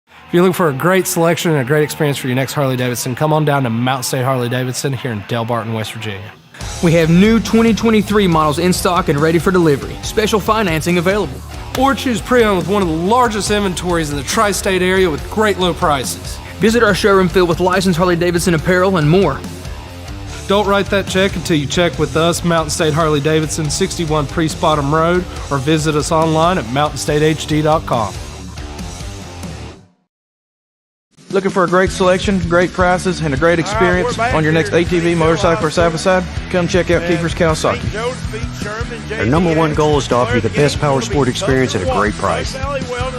If you're looking for a great selection and a great experience for your next Harley-Davidson, come on down to Mountain State Harley-Davidson here in Del Barton, West Virginia. We have new 2023 models in stock and ready for delivery. Special financing available. Or choose pre-owned with one of the largest inventories in the tri-state area with great low prices. Visit our showroom filled with licensed Harley-Davidson apparel and more. Don't write that check until you check with us, Mountain State Harley-Davidson, 61 Priest Bottom Road, or visit us online at mountainstatehd.com. Looking for a great selection, great prices, and a great experience on your next ATV, motorcycle, or side-by-side? Come check out Kiefer's Kawasaki. Our number one goal is to offer you the best power sport experience at a great price.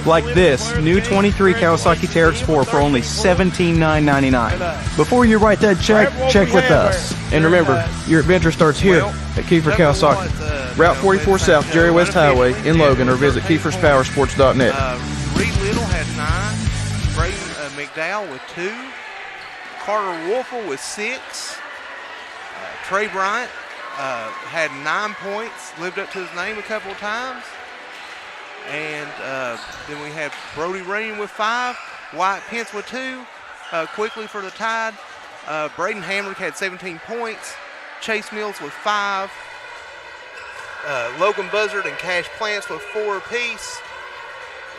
Like this new 23 Kawasaki Teryx 4 for only $17,999. Before you write that check, check with us. And remember, your adventure starts here at Kiefer Kawasaki. Route 44 South, Jerry West Highway in Logan, or visit KiefersPowersports.net. Reed Little had 9. Braden McDowell with 2. Carter Wolfel with 6. Trey Bryant had 9 points, lived up to his name a couple of times. And then we have Brody Rain with 5. Wyatt Pence with 2. Quickly for the Tide, Braden Hamrick had 17 points. Chase Mills with 5. Logan Buzzard and Cash Plants with 4 apiece.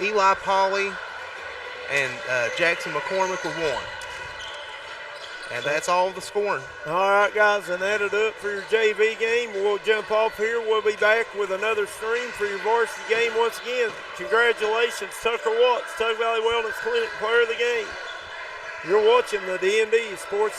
Eli Pauley and Jackson McCormick with 1. And that's all the scoring. All right, guys, and add it up for your JV game. We'll jump off here. We'll be back with another stream for your varsity game. Once again, congratulations, Tucker Watts, Tug Valley Wellness Clinic, player of the game. You're watching the D&D Sports